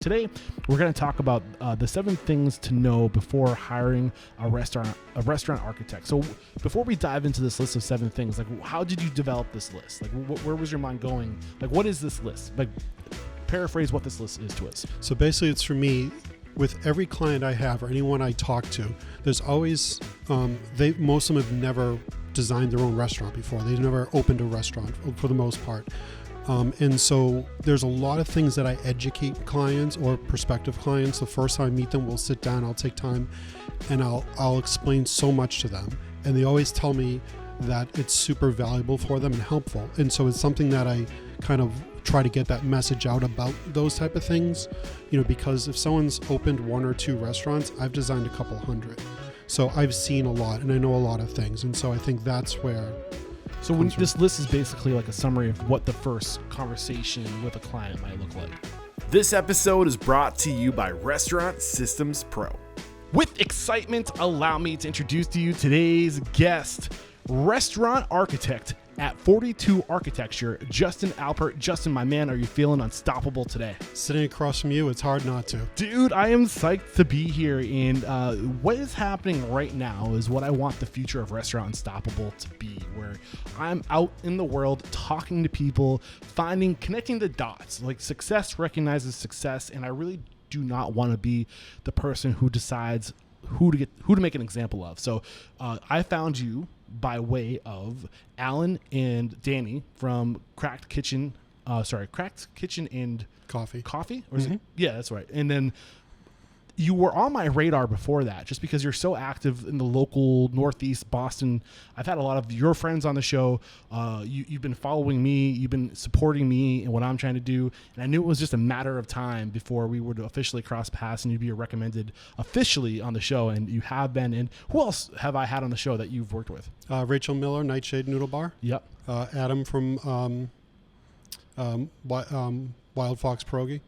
Today, we're going to talk about the 7 things to know before hiring a restaurant architect. So before we dive into this list of 7 things, like how did you develop this list? Like where was your mind going? Like what is this list? Like paraphrase what this list is to us. So basically it's for me, with every client I have or anyone I talk to, there's always, most of them have never designed their own restaurant before. They've never opened a restaurant for the most part. And so there's a lot of things that I educate clients or prospective clients. The first time I meet them, we'll sit down, I'll take time and I'll explain so much to them. And they always tell me that it's super valuable for them and helpful. And so it's something that I kind of try to get that message out about those type of things, because if someone's opened 1 or 2 restaurants, I've designed a couple hundred. So I've seen a lot and I know a lot of things. And so I think that's where... So when this list is basically like a summary of what the first conversation with a client might look like. This episode is brought to you by Restaurant Systems Pro. With excitement, allow me to introduce to you today's guest, restaurant architect at 42 Architecture, Justin Alpert. Justin, my man, are you feeling unstoppable today? Sitting across from you, it's hard not to. Dude, I am psyched to be here. And what is happening right now is what I want the future of Restaurant Unstoppable to be, where I'm out in the world talking to people, connecting the dots. Like success recognizes success, and I really do not want to be the person who decides who to make an example of. So I found you by way of Alan and Danny from Cracked Kitchen and Coffee? Or is it? Yeah, that's right. And then you were on my radar before that, just because you're so active in the local Northeast Boston. I've had a lot of your friends on the show. You've been following me. You've been supporting me and what I'm trying to do. And I knew it was just a matter of time before we would officially cross paths and you'd be recommended officially on the show. And you have been. And who else have I had on the show that you've worked with? Rachel Miller, Nightshade Noodle Bar. Yep. Adam from Wild Fox Pierogi.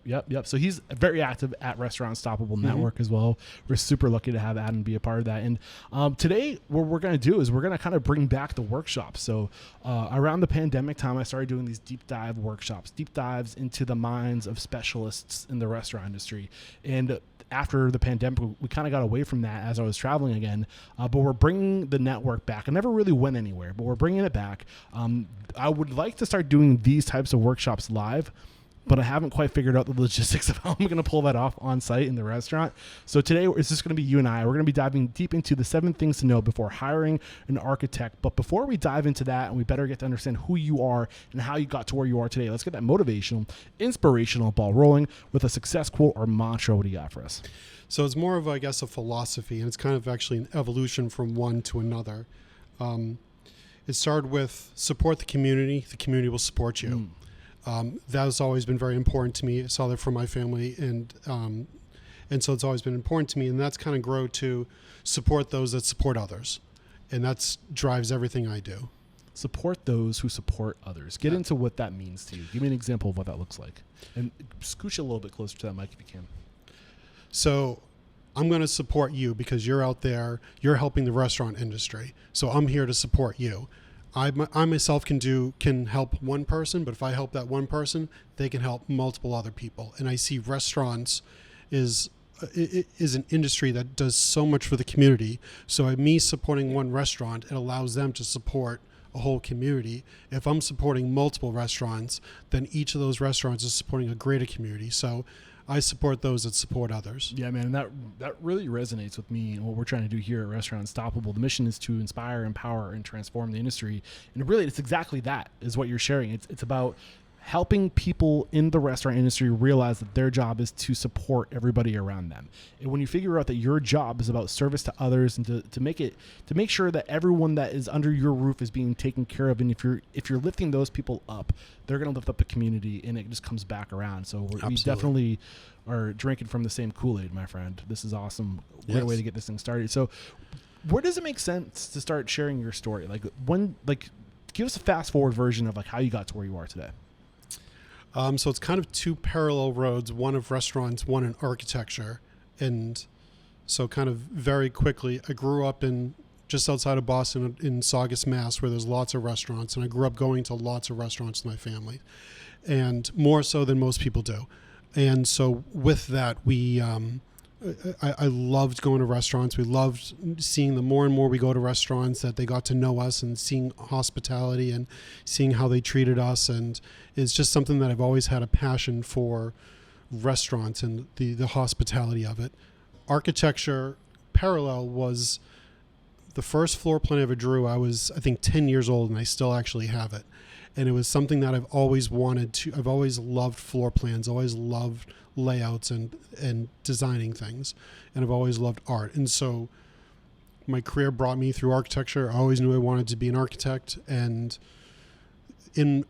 Yep. So he's very active at Restaurant Unstoppable Network as well. We're super lucky to have Adam be a part of that. And today, what we're going to do is we're going to kind of bring back the workshops. So around the pandemic time, I started doing these deep dive workshops, deep dives into the minds of specialists in the restaurant industry. And after the pandemic, we kind of got away from that as I was traveling again, but we're bringing the network back. I never really went anywhere, but we're bringing it back. I would like to start doing these types of workshops live, but I haven't quite figured out the logistics of how I'm going to pull that off on site in the restaurant. So today it's just going to be you and I. We're going to be diving deep into the 7 things to know before hiring an architect. But before we dive into that, and we better get to understand who you are and how you got to where you are today, let's get that motivational, inspirational ball rolling with a success quote or mantra. What do you got for us? So it's more of, I guess, a philosophy, and it's kind of actually an evolution from one to another. It started with support the community will support you. That has always been very important to me. I saw that from my family, and so it's always been important to me. And that's kind of grow to support those that support others, and that drives everything I do. Support those who support others. Get into what that means to you. Give me an example of what that looks like, and scooch a little bit closer to that mic if you can. So I'm going to support you because you're out there. You're helping the restaurant industry, so I'm here to support you. I myself can help one person, but if I help that one person, they can help multiple other people. And I see restaurants is an industry that does so much for the community. So me supporting one restaurant, it allows them to support a whole community. If I'm supporting multiple restaurants, then each of those restaurants is supporting a greater community. So I support those that support others. Yeah, man, that really resonates with me and what we're trying to do here at Restaurant Unstoppable. The mission is to inspire, empower, and transform the industry. And really, it's exactly that is what you're sharing. It's about helping people in the restaurant industry realize that their job is to support everybody around them. And when you figure out that your job is about service to others and to make sure that everyone that is under your roof is being taken care of, and if you're lifting those people up, they're going to lift up the community, and it just comes back around. So we definitely are drinking from the same Kool-Aid, my friend. This is awesome. What a way to get this thing started. So where does it make sense to start sharing your story? Give us a fast forward version of how you got to where you are today. So it's kind of 2 parallel roads, one of restaurants, one in architecture. And so kind of very quickly, I grew up just outside of Boston in Saugus, Mass, where there's lots of restaurants. And I grew up going to lots of restaurants with my family, and more so than most people do. And so with that, I loved going to restaurants. We loved seeing the more and more we go to restaurants that they got to know us and seeing hospitality and seeing how they treated us. And it's just something that I've always had a passion for, restaurants and the hospitality of it. Architecture parallel was the first floor plan I ever drew. I was, I think, 10 years old, and I still actually have it. And it was something that I've always wanted to, I've always loved floor plans, always loved layouts and designing things. And I've always loved art. And so my career brought me through architecture. I always knew I wanted to be an architect. And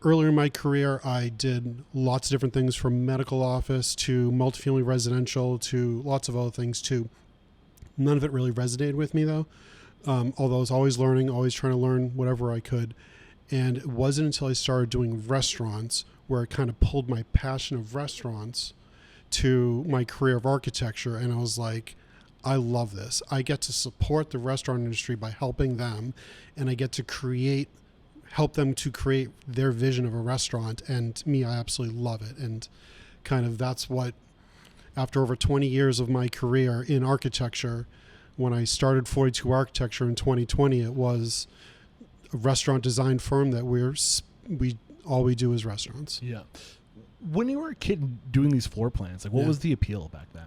earlier in my career, I did lots of different things, from medical office to multifamily residential to lots of other things too. None of it really resonated with me though. Although I was always learning, always trying to learn whatever I could. And it wasn't until I started doing restaurants where it kind of pulled my passion of restaurants to my career of architecture. And I was like, I love this. I get to support the restaurant industry by helping them, and I get to help them to create their vision of a restaurant. And to me, I absolutely love it. And kind of that's what, after over 20 years of my career in architecture, when I started 42 Architecture in 2020, it was a restaurant design firm that all we do is restaurants. Yeah. When you were a kid doing these floor plans, like what was the appeal back then?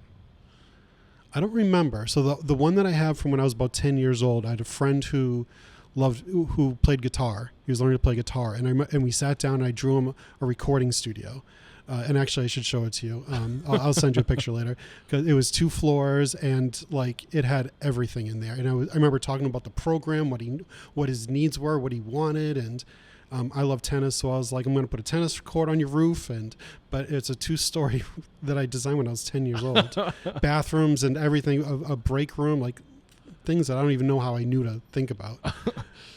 I don't remember. So the one that I have from when I was about 10 years old, I had a friend who played guitar. He was learning to play guitar, and we sat down and I drew him a recording studio. And actually, I should show it to you. I'll send you a picture later, because it was 2 floors and like it had everything in there. And I remember talking about the program, what his needs were, what he wanted, and I love tennis, so I was like, I'm going to put a tennis court on your roof, but it's a 2-story that I designed when I was 10 years old. Bathrooms and everything, a break room, like things that I don't even know how I knew to think about.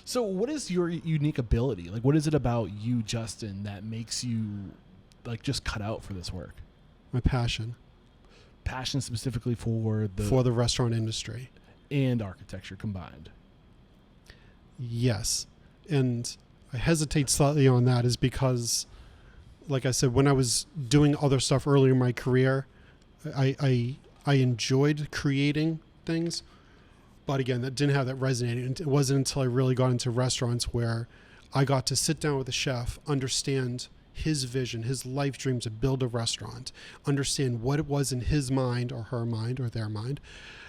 So what is your unique ability? Like, what is it about you, Justin, that makes you like just cut out for this work? My passion. Passion specifically for the restaurant industry and architecture combined. Yes. And I hesitate slightly on that is because, like I said, when I was doing other stuff earlier in my career, I enjoyed creating things, but again, that didn't have that resonating. And it wasn't until I really got into restaurants where I got to sit down with a chef, understand his vision, his life dream to build a restaurant, understand what it was in his mind or her mind or their mind,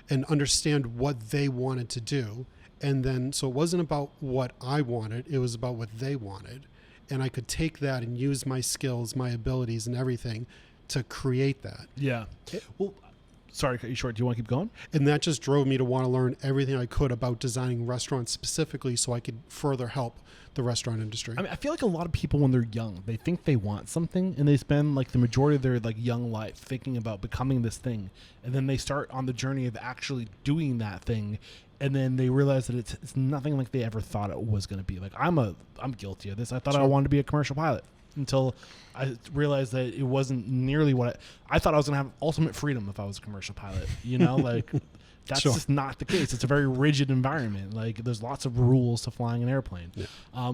and understand what they wanted to do. And then, so it wasn't about what I wanted, it was about what they wanted. And I could take that and use my skills, my abilities and everything to create that. Yeah. Well, sorry to cut you short. Do you want to keep going? And that just drove me to want to learn everything I could about designing restaurants specifically so I could further help the restaurant industry. I mean, I feel like a lot of people when they're young, they think they want something and they spend like the majority of their like young life thinking about becoming this thing. And then they start on the journey of actually doing that thing. And then they realize that it's nothing like they ever thought it was going to be. Like I'm guilty of this. I thought I wanted to be a commercial pilot until I realized that it wasn't nearly what I thought I was going to have ultimate freedom if I was a commercial pilot, you know, like that's just not the case. It's a very rigid environment. Like there's lots of rules to flying an airplane. Yeah.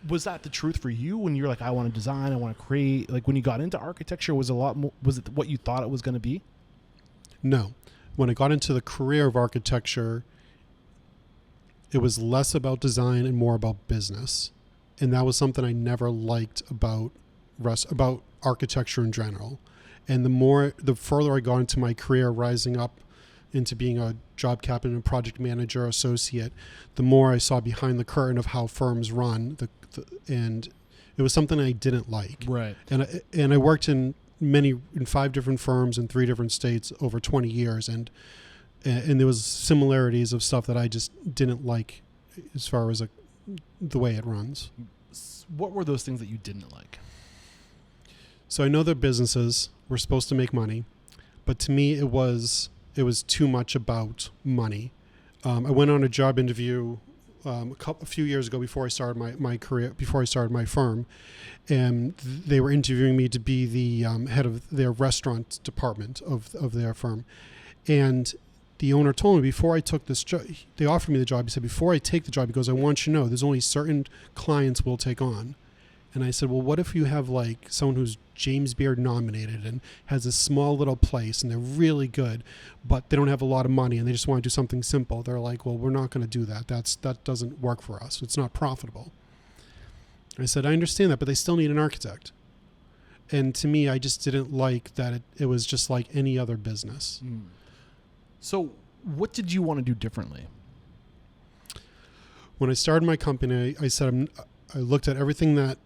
Was that the truth for you when you're like, I want to design, I want to create, like when you got into architecture, was it what you thought it was going to be? No. When I got into the career of architecture, it was less about design and more about business. And that was something I never liked about architecture in general. And the further I got into my career, rising up into being a job captain and project manager associate, the more I saw behind the curtain of how firms run, and it was something I didn't like. Right. And I worked in 5 different firms in 3 different states over 20 years, and there was similarities of stuff that I just didn't like as far as the way it runs. What were those things that you didn't like? So I know that businesses were supposed to make money, but to me it was too much about money. I went on a job interview a few years ago before I started my career, before I started my firm, and they were interviewing me to be the head of their restaurant department of their firm. And the owner told me before I took this job, they offered me the job. He said, before I take the job, he goes, I want you to know there's only certain clients we'll take on. And I said, well, what if you have like someone who's James Beard nominated and has a small little place and they're really good, but they don't have a lot of money and they just want to do something simple. They're like, well, we're not going to do that. That doesn't work for us. It's not profitable. I said, I understand that, but they still need an architect. And to me, I just didn't like that it was just like any other business. So what did you want to do differently? When I started my company, I said, I looked at everything that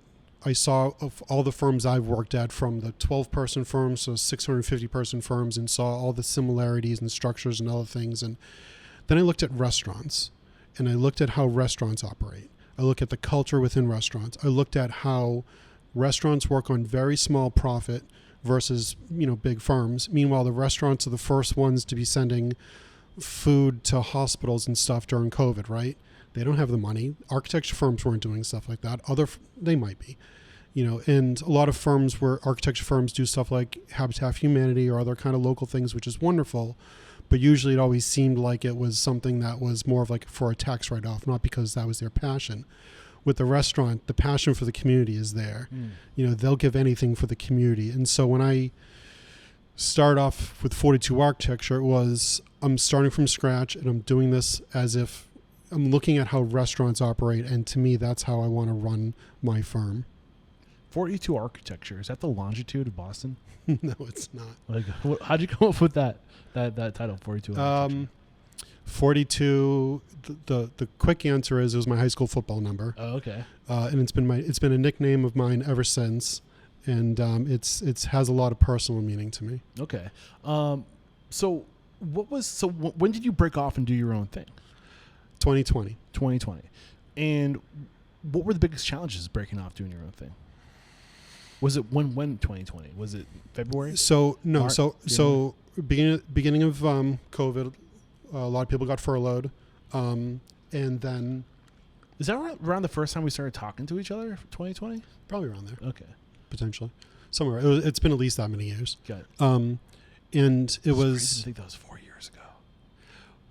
I saw of all the firms I've worked at, from the 12-person firms to 650-person firms, and saw all the similarities and structures and other things. And then I looked at restaurants, and I looked at how restaurants operate. I looked at the culture within restaurants. I looked at how restaurants work on very small profit versus, big firms. Meanwhile, the restaurants are the first ones to be sending food to hospitals and stuff during COVID, right? They don't have the money. Architecture firms weren't doing stuff like that. They might be, and a lot of firms where architecture firms do stuff like Habitat for Humanity or other kind of local things, which is wonderful. But usually it always seemed like it was something that was more of like for a tax write-off, not because that was their passion. With the restaurant, the passion for the community is there. They'll give anything for the community. And so when I start off with 42 Architecture, it was, I'm starting from scratch and I'm doing this as if I'm looking at how restaurants operate, and to me, that's how I want to run my firm. 42 Architecture, is that the longitude of Boston? No, it's not. Like, how'd you come up with that title, 42 Architecture? 42. The quick answer is it was my high school football number. Oh, okay. And it's been a nickname of mine ever since, and it has a lot of personal meaning to me. Okay. So when did you break off and do your own thing? 2020. 2020. And what were the biggest challenges breaking off doing your own thing? Was it when 2020? Was it February? So no, March? so beginning of COVID, a lot of people got furloughed, and then is that around the first time we started talking to each other? 2020? Probably around there. Okay, potentially somewhere. It's been at least that many years. Got it. And it was. I think that was 4 years ago.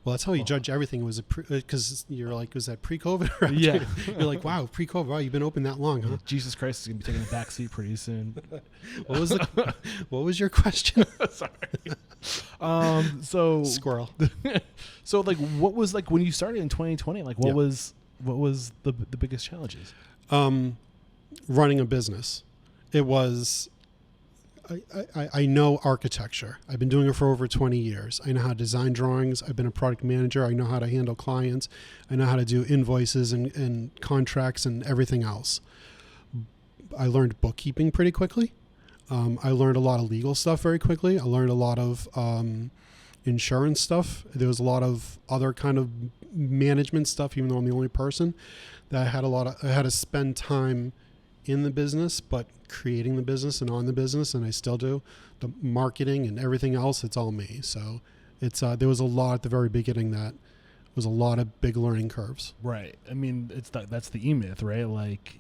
Well, that's how you judge everything. Was it because you're like, was that pre-COVID? Or Yeah. You're like, wow, pre-COVID. Wow, you've been open that long, huh? Jesus Christ is gonna be taking a back seat pretty soon. What was your question? Sorry. So Squirrel. So like, what was like when you started in 2020? Like, what was the biggest challenges? Running a business. It was. I know architecture. I've been doing it for over 20 years. I know how to design drawings. I've been a product manager. I know how to handle clients. I know how to do invoices and contracts and everything else. I learned bookkeeping pretty quickly. I learned a lot of legal stuff very quickly. I learned a lot of insurance stuff. There was a lot of other kind of management stuff, even though I'm the only person. That I had to spend time in the business, but creating the business and on the business, and I still do. The marketing and everything else, it's all me. So it's there was a lot at the very beginning that was a lot of big learning curves. Right. I mean, that's the E-Myth, right? Like,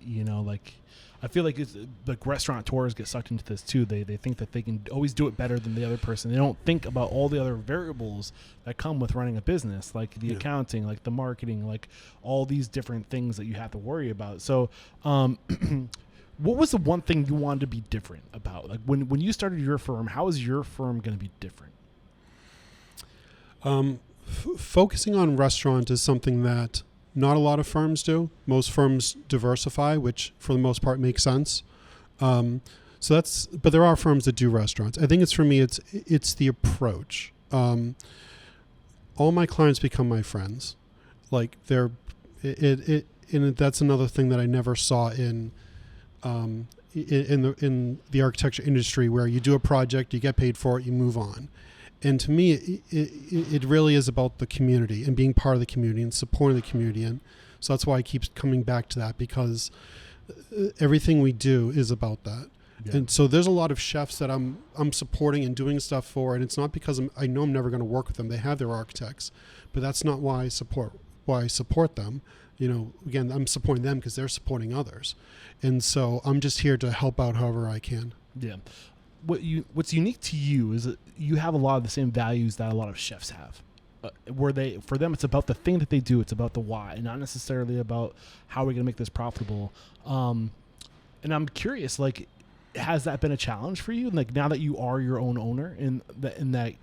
I feel like it's like restaurateurs get sucked into this too. They think that they can always do it better than the other person. They don't think about all the other variables that come with running a business, like the accounting, like the marketing, like all these different things that you have to worry about. So, what was the one thing you wanted to be different about? Like when you started your firm, how is your firm going to be different? Focusing on restaurant is something that not a lot of firms do. Most firms diversify, which for the most part makes sense. But there are firms that do restaurants. I think for me, it's the approach. All my clients become my friends. Like and that's another thing that I never saw in the architecture industry, where you do a project, you get paid for it, you move on. And to me, it really is about the community and being part of the community and supporting the community. And so that's why I keep coming back to that, because everything we do is about that. Yeah. And so there's a lot of chefs that I'm supporting and doing stuff for, and it's not because I know I'm never going to work with them. They have their architects, but that's not why I support them. Again, I'm supporting them because they're supporting others. And so I'm just here to help out however I can. Yeah. What's unique to you is that you have a lot of the same values that a lot of chefs have. For them, it's about the thing that they do. It's about the why, not necessarily about how we're going to make this profitable. And I'm curious, like, has that been a challenge for you? Like, now that you are your own owner, in that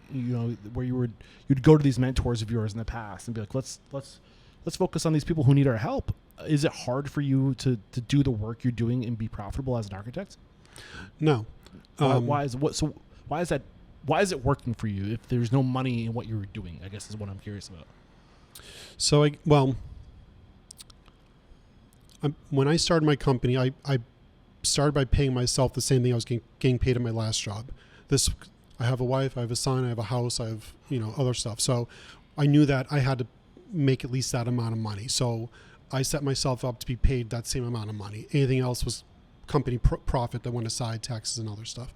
where you'd go to these mentors of yours in the past and be like, let's focus on these people who need our help. Is it hard for you to do the work you're doing and be profitable as an architect? No. Why is it working for you if there's no money in what you're doing? I guess is what I'm curious about. So when I started my company, I started by paying myself the same thing I was getting paid at my last job. I have a wife, I have a son, I have a house, I have other stuff. So I knew that I had to make at least that amount of money. So I set myself up to be paid that same amount of money. Anything else was company profit that went aside, taxes and other stuff.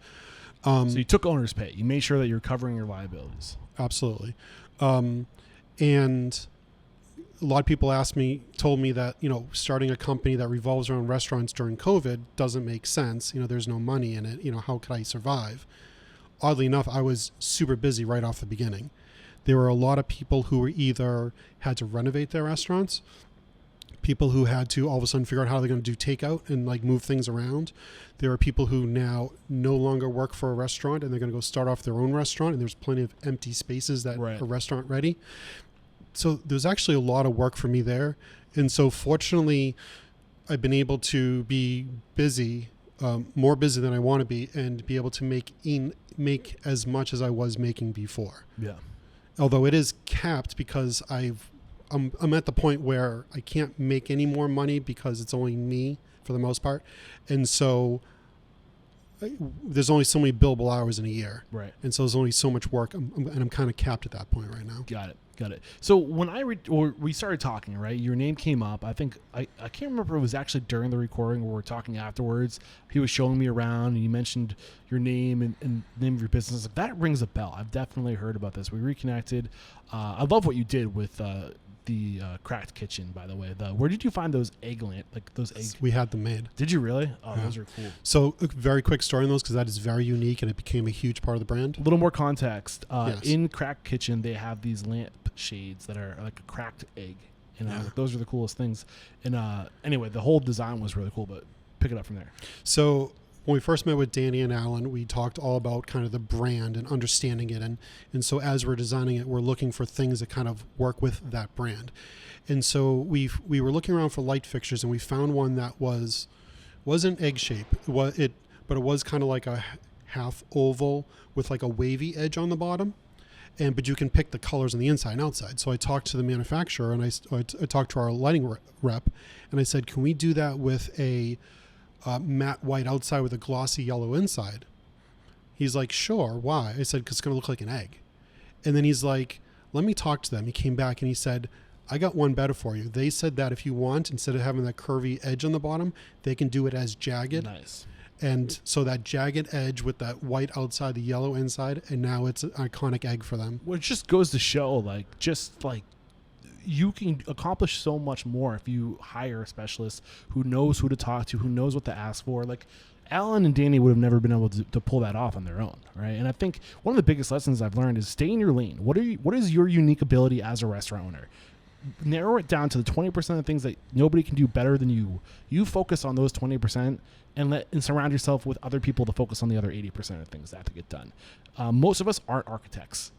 So you took owner's pay. You made sure that you're covering your liabilities. Absolutely. And a lot of people told me that, starting a company that revolves around restaurants during COVID doesn't make sense. There's no money in it. How could I survive? Oddly enough, I was super busy right off the beginning. There were a lot of people who were either had to renovate their restaurants, people who had to all of a sudden figure out how they're going to do takeout and like move things around. There are people who now no longer work for a restaurant and they're going to go start off their own restaurant, and there's plenty of empty spaces that are restaurant ready. So there's actually a lot of work for me there. And so fortunately, I've been able to be busy, more busy than I want to be, and be able to make as much as I was making before. Yeah. Although it is capped because I'm at the point where I can't make any more money because it's only me for the most part. And so there's only so many billable hours in a year. Right. And so there's only so much work. I'm kind of capped at that point right now. Got it. So when we started talking, right, your name came up. I think I can't remember if it was actually during the recording or we were talking afterwards. He was showing me around and you mentioned your name and name of your business. That rings a bell. I've definitely heard about this. We reconnected. I love what you did with the Cracked Kitchen, by the way. Where did you find those those eggs? We had them made. Did you really? Oh, yeah. Those are cool. So a very quick story on those, because that is very unique and it became a huge part of the brand. A little more context. Yes. In Cracked Kitchen, they have these lamp shades that are like a cracked egg. And those are the coolest things. And anyway, the whole design was really cool, but pick it up from there. So when we first met with Danny and Alan, we talked all about kind of the brand and understanding it. And so as we're designing it, we're looking for things that kind of work with that brand. And so we were looking around for light fixtures, and we found one that wasn't egg shape. But it was kind of like a half oval with like a wavy edge on the bottom. But you can pick the colors on the inside and outside. So I talked to the manufacturer, and I talked to our lighting rep, and I said, can we do that with a matte white outside with a glossy yellow inside? He's like, sure. Why? I said, because it's going to look like an egg. And then he's like, let me talk to them. He came back and he said, I got one better for you. They said that if you want, instead of having that curvy edge on the bottom, they can do it as jagged. Nice. And so that jagged edge with that white outside, the yellow inside, and now it's an iconic egg for them. Well, it just goes to show, you can accomplish so much more if you hire a specialist who knows who to talk to, who knows what to ask for. Like Alan and Danny would have never been able to pull that off on their own, right? And I think one of the biggest lessons I've learned is stay in your lane. What is your unique ability as a restaurant owner? Narrow it down to the 20% of things that nobody can do better than you. You focus on those 20% and surround yourself with other people to focus on the other 80% of things that have to get done. Most of us aren't architects.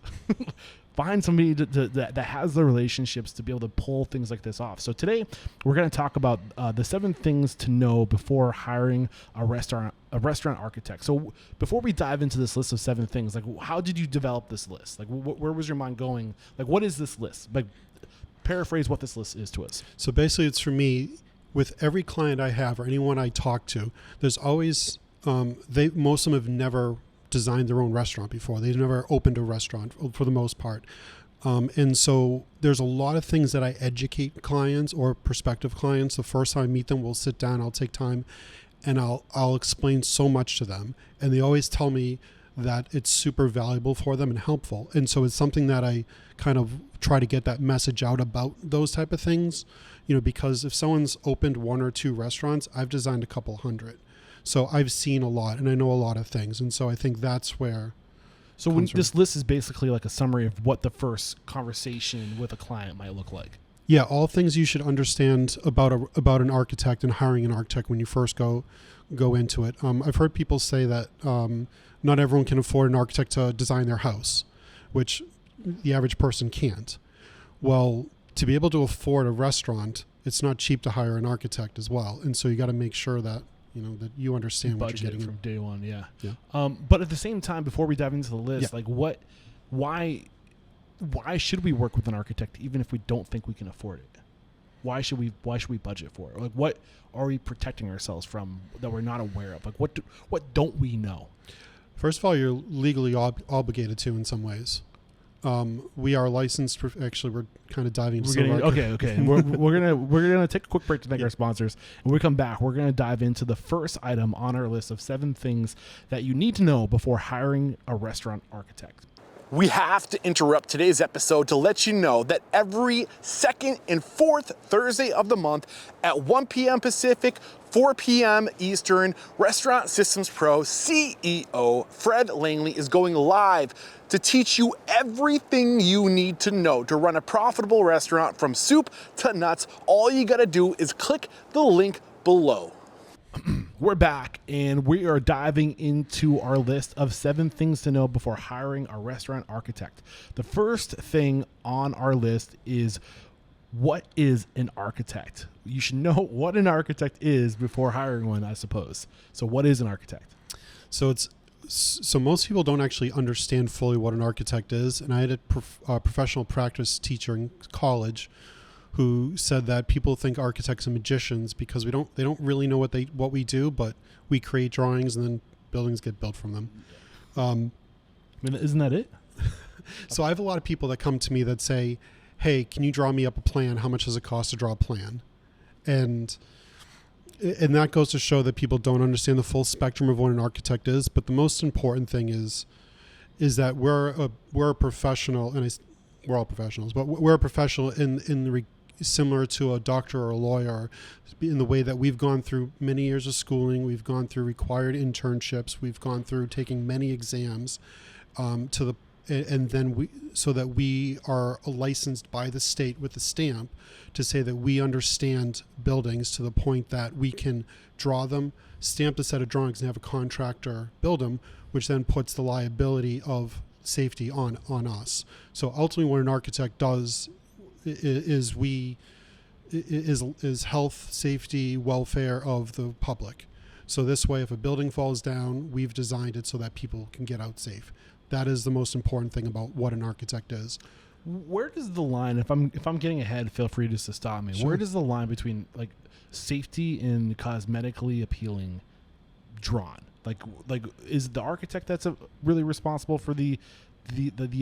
Find somebody that has the relationships to be able to pull things like this off. So today we're going to talk about the 7 things to know before hiring a restaurant architect. So before we dive into this list of 7 things, like how did you develop this list? Like where was your mind going? Like what is this list? Like paraphrase what this list is to us. So basically it's for me, with every client I have or anyone I talk to, there's always, most of them have never designed their own restaurant before. They've never opened a restaurant for the most part. And so there's a lot of things that I educate clients or prospective clients. The first time I meet them, we'll sit down, I'll take time and I'll explain so much to them. And they always tell me that it's super valuable for them and helpful. And so it's something that I kind of try to get that message out about those type of things, because if someone's opened 1 or 2 restaurants, I've designed a couple hundred. So I've seen a lot and I know a lot of things. And so I think that's where. So when this list is basically like a summary of what the first conversation with a client might look like. Yeah, all things you should understand about an architect and hiring an architect when you first go into it. I've heard people say that not everyone can afford an architect to design their house, which the average person can't. Well, to be able to afford a restaurant, it's not cheap to hire an architect as well, and so you got to make sure that that you understand what you're getting from day one. Yeah. Yeah. But at the same time, before we dive into the list, like why should we work with an architect even if we don't think we can afford it? Why should we budget for it? Like, what are we protecting ourselves from that we're not aware of? Like, what don't we know? First of all, you're legally obligated to in some ways. We are licensed. Actually, we're kind of diving into some of our... Okay. we're gonna take a quick break to thank our sponsors, and when we come back, we're gonna dive into the first item on our list of 7 things that you need to know before hiring a restaurant architect. We have to interrupt today's episode to let you know that every second and fourth Thursday of the month at 1 p.m. Pacific, 4 p.m. Eastern, Restaurant Systems Pro CEO Fred Langley is going live to teach you everything you need to know to run a profitable restaurant from soup to nuts. All you gotta do is click the link below. We're back, and we are diving into our list of 7 things to know before hiring a restaurant architect. The first thing on our list is, what is an architect? You should know what an architect is before hiring one, I suppose. So what is an architect? So most people don't actually understand fully what an architect is. And I had a professional practice teacher in college who said that people think architects are magicians because they don't really know what we do, but we create drawings and then buildings get built from them. I mean, isn't that it? So I have a lot of people that come to me that say, hey, can you draw me up a plan? How much does it cost to draw a plan? And that goes to show that people don't understand the full spectrum of what an architect is. But the most important thing is that we're a professional, and we're all professionals, but we're a professional similar to a doctor or a lawyer, in the way that we've gone through many years of schooling, we've gone through required internships, we've gone through taking many exams, so that we are licensed by the state with a stamp to say that we understand buildings to the point that we can draw them, stamp a set of drawings, and have a contractor build them, which then puts the liability of safety on us. So ultimately, what an architect does is health, safety, welfare of the public. So this way, if a building falls down, we've designed it so that people can get out safe. That is the most important thing about what an architect is. Where does the line, if I'm getting ahead, feel free just to stop me. Sure. Where does the line between like safety and cosmetically appealing drawn? Like is the architect that's really responsible for the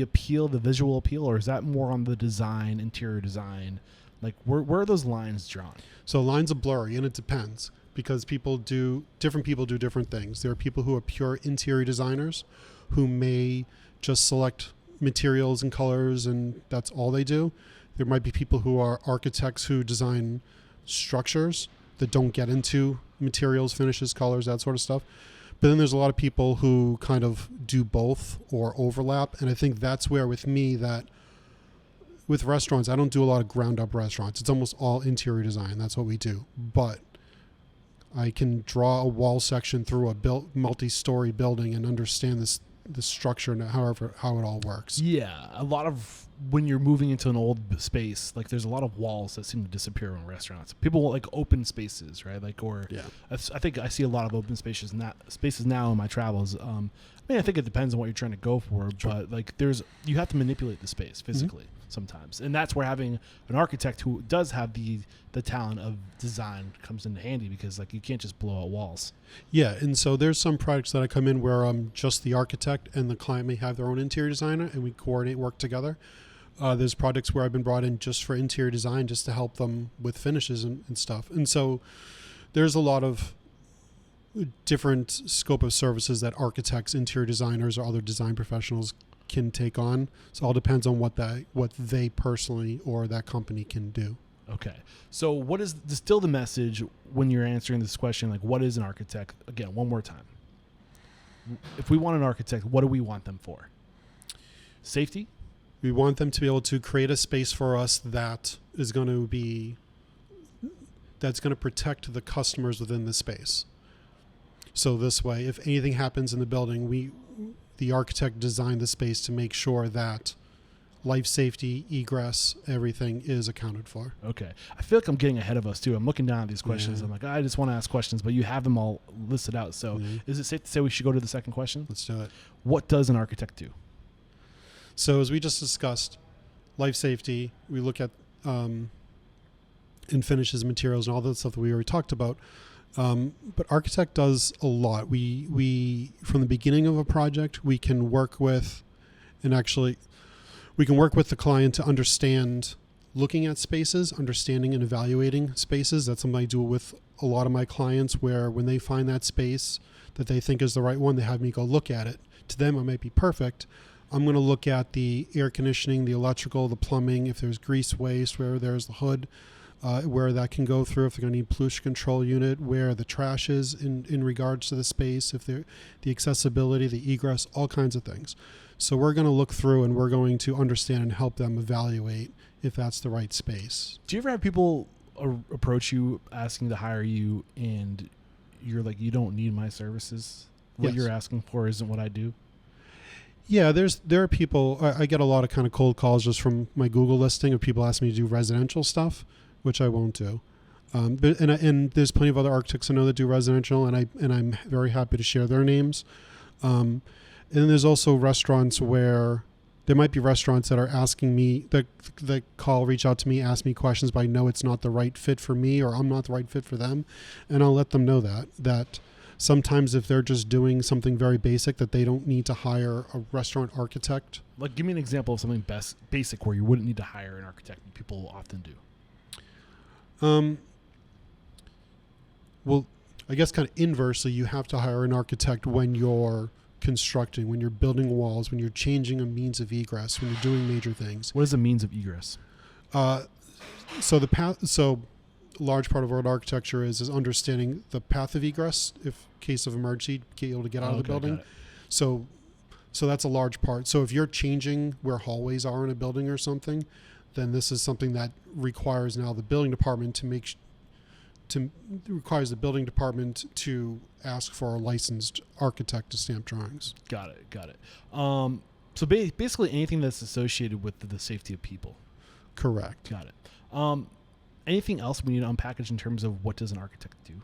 appeal, the visual appeal, or is that more on the design, interior design? Like where are those lines drawn? So lines are blurry, and it depends because different people do different things. There are people who are pure interior designers who may just select materials and colors and that's all they do. There might be people who are architects who design structures that don't get into materials, finishes, colors, that sort of stuff. But then there's a lot of people who kind of do both or overlap. And I think that's where with me that with restaurants, I don't do a lot of ground up restaurants. It's almost all interior design. That's what we do. But I can draw a wall section through a multi-story building and understand the structure and how it all works. Yeah, a lot of when you're moving into an old space, like there's a lot of walls that seem to disappear in restaurants. People want like open spaces, right? Like, or yeah. I think I see a lot of open spaces now in my travels. I mean, I think it depends on what you're trying to go for, sure. But like you have to manipulate the space physically sometimes, and that's where having an architect who does have the talent of design comes into handy because like you can't just blow out walls. Yeah, and so there's some projects that I come in where I'm just the architect and the client may have their own interior designer and we coordinate work together. There's projects where I've been brought in just for interior design just to help them with finishes and stuff. And so there's a lot of different scope of services that architects, interior designers, or other design professionals can take on. So it all depends on what they personally or that company can do. Okay. So what is still the message when you're answering this question? Like, what is an architect? Again, one more time. If we want an architect, what do we want them for? Safety? We want them to be able to create a space for us that is going to be that's going to protect the customers within the space. So this way, if anything happens in the building, the architect designed the space to make sure that life safety, egress, everything is accounted for. Okay. I feel like I'm getting ahead of us too. I'm looking down at these questions. Yeah. I'm like, I just want to ask questions, but you have them all listed out. So is it safe to say we should go to the second question? Let's do it. What does an architect do? So as we just discussed, life safety, we look at and finishes, materials, and all that stuff that we already talked about. But architect does a lot. We from the beginning of a project, we can work with the client to understand looking at spaces, understanding and evaluating spaces. That's something I do with a lot of my clients, where when they find that space that they think is the right one, they have me go look at it. To them, it might be perfect. I'm going to look at the air conditioning, the electrical, the plumbing, if there's grease waste, where there's the hood, where that can go through, if they're going to need pollution control unit, where the trash is in regards to the space, if they're the accessibility, the egress, all kinds of things. So we're going to look through and we're going to understand and help them evaluate if that's the right space. Do you ever have people approach you asking to hire you and you're like, you don't need my services? What Yes. you're asking for isn't what I do? Yeah, there are people, I get a lot of kind of cold calls just from my Google listing of people asking me to do residential stuff, which I won't do. But there's plenty of other architects I know that do residential, and I'm very happy to share their names. And then there's also restaurants where there might be restaurants that are asking me, that reach out to me, ask me questions, but I know it's not the right fit for me, or I'm not the right fit for them. And I'll let them know that sometimes if they're just doing something very basic, that they don't need to hire a restaurant architect. Like, give me an example of something basic where you wouldn't need to hire an architect. People often do. Well, I guess kind of inversely, you have to hire an architect when you're constructing, when you're building walls, when you're changing a means of egress, when you're doing major things. What is a means of egress? So large part of what architecture is understanding the path of egress, if case of emergency, be able to get out of the building. So that's a large part. So if you're changing where hallways are in a building or something, then this is something that requires now the building department to ask for a licensed architect to stamp drawings. Got it. So basically anything that's associated with the safety of people. Correct. Got it. Anything else we need to unpackage in terms of what does an architect do?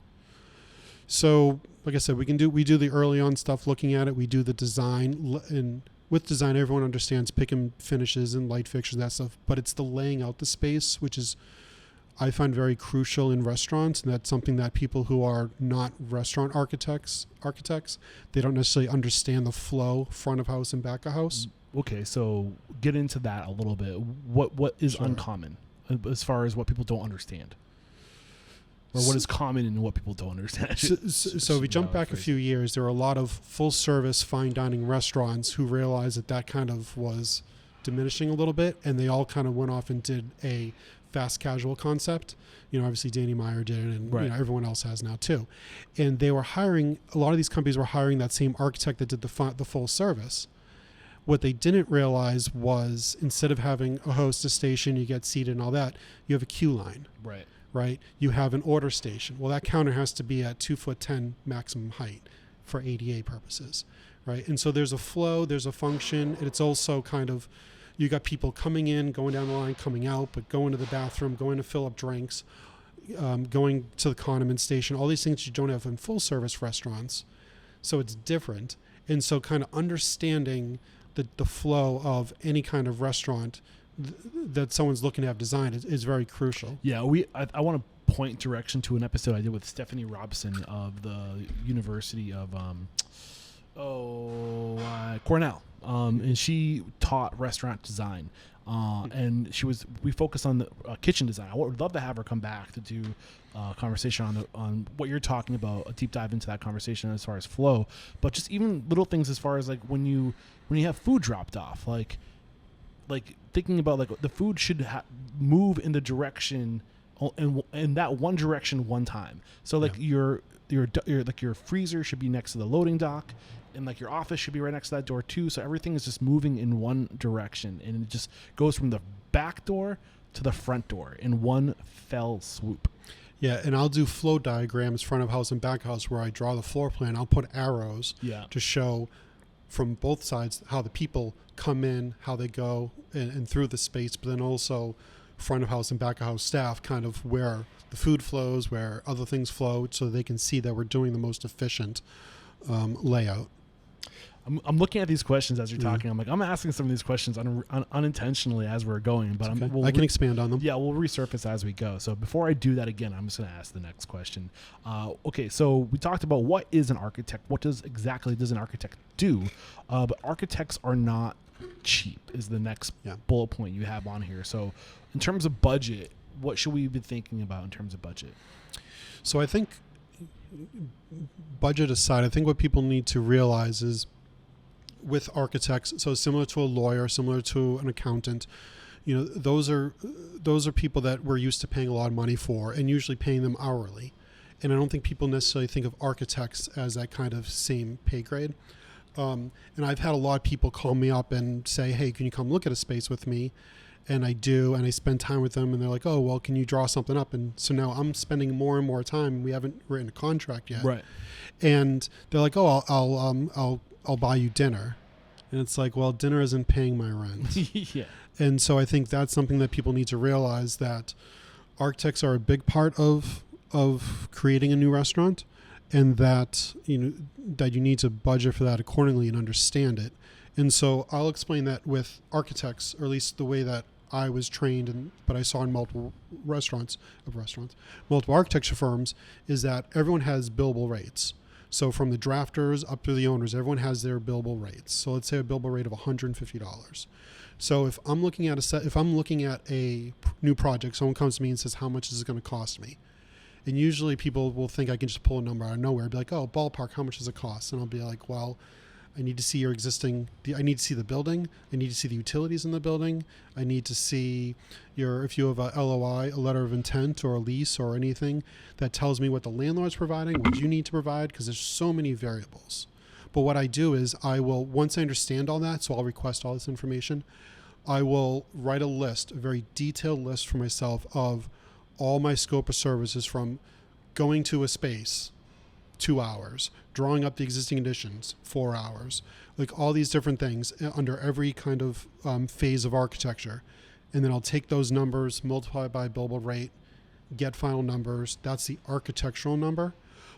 So, like I said, we do the early on stuff, looking at it. We do the design, and with design, everyone understands pick and finishes and light fixtures, that stuff. But it's the laying out the space, which is, I find, very crucial in restaurants, and that's something that people who are not restaurant architects, they don't necessarily understand the flow, front of house and back of house. Okay, so get into that a little bit. What is uncommon as far as what people don't understand? Or what is common in what people don't understand? So if we jump back a few years, there were a lot of full-service fine dining restaurants who realized that kind of was diminishing a little bit, and they all kind of went off and did a fast casual concept. Obviously Danny Meyer did it, and right. Everyone else has now too. And they were hiring, a lot of these companies were hiring that same architect that did the full service. What they didn't realize was, instead of having a hostess station, you get seated and all that, you have a queue line. Right? You have an order station. Well, that counter has to be at 2'10" maximum height for ADA purposes, right? And so there's a flow, there's a function, and it's also kind of, you got people coming in, going down the line, coming out, but going to the bathroom, going to fill up drinks, going to the condiment station, all these things you don't have in full service restaurants. So it's different. And so kind of understanding the flow of any kind of restaurant that someone's looking to have designed is very crucial. Yeah, I want to point direction to an episode I did with Stephanie Robson of the University of Cornell, and she taught restaurant design, and we focused on the kitchen design. I would love to have her come back to do a conversation on what you're talking about, a deep dive into that conversation as far as flow, but just even little things as far as like when you have food dropped off, like thinking about like the food should move in the direction in that one direction one time. So like your freezer should be next to the loading dock, and like your office should be right next to that door too. So everything is just moving in one direction, and it just goes from the back door to the front door in one fell swoop. Yeah, and I'll do flow diagrams, front of house and back of house, where I draw the floor plan. I'll put arrows to show from both sides how the people come in, how they go, and through the space, but then also front of house and back of house staff, kind of where the food flows, where other things flow, so they can see that we're doing the most efficient layout. I'm looking at these questions as you're talking. I'm asking some of these questions unintentionally as we're going, but I can expand on them. Yeah, we'll resurface as we go. So before I do that again, I'm just going to ask the next question. Okay, so we talked about what is an architect. What exactly does an architect do? But architects are not cheap is the next bullet point you have on here. So in terms of budget, what should we be thinking about in terms of budget? So I think, budget aside, I think what people need to realize is, with architects, so similar to a lawyer, similar to an accountant, those are people that we're used to paying a lot of money for, and usually paying them hourly. And I don't think people necessarily think of architects as that kind of same pay grade. And I've had a lot of people call me up and say, hey, can you come look at a space with me? And I do, and I spend time with them, and they're like, oh, well, can you draw something up? And so now I'm spending more and more time. We haven't written a contract yet. Right. And they're like, oh, I'll buy you dinner. And it's like, well, dinner isn't paying my rent. Yeah. And so I think that's something that people need to realize, that architects are a big part of creating a new restaurant, and that that you need to budget for that accordingly and understand it. And so I'll explain that with architects, or at least the way that I was trained, but I saw in multiple multiple architecture firms, is that everyone has billable rates. So from the drafters up to the owners, everyone has their billable rates. So let's say a billable rate of $150. So if I'm looking at a new project, someone comes to me and says, how much is it going to cost me? And usually people will think I can just pull a number out of nowhere. Be like, oh, ballpark, how much does it cost? And I'll be like, well, I need to see I need to see the building. I need to see the utilities in the building. I need to see if you have a LOI, a letter of intent, or a lease, or anything that tells me what the landlord's providing, what you need to provide, because there's so many variables. But what I do is once I understand all that, so I'll request all this information, I will write a list, a very detailed list for myself of all my scope of services, from going to a space, 2 hours, drawing up the existing additions, 4 hours, like all these different things under every kind of phase of architecture. And then I'll take those numbers, multiply by billable rate, get final numbers. That's the architectural number.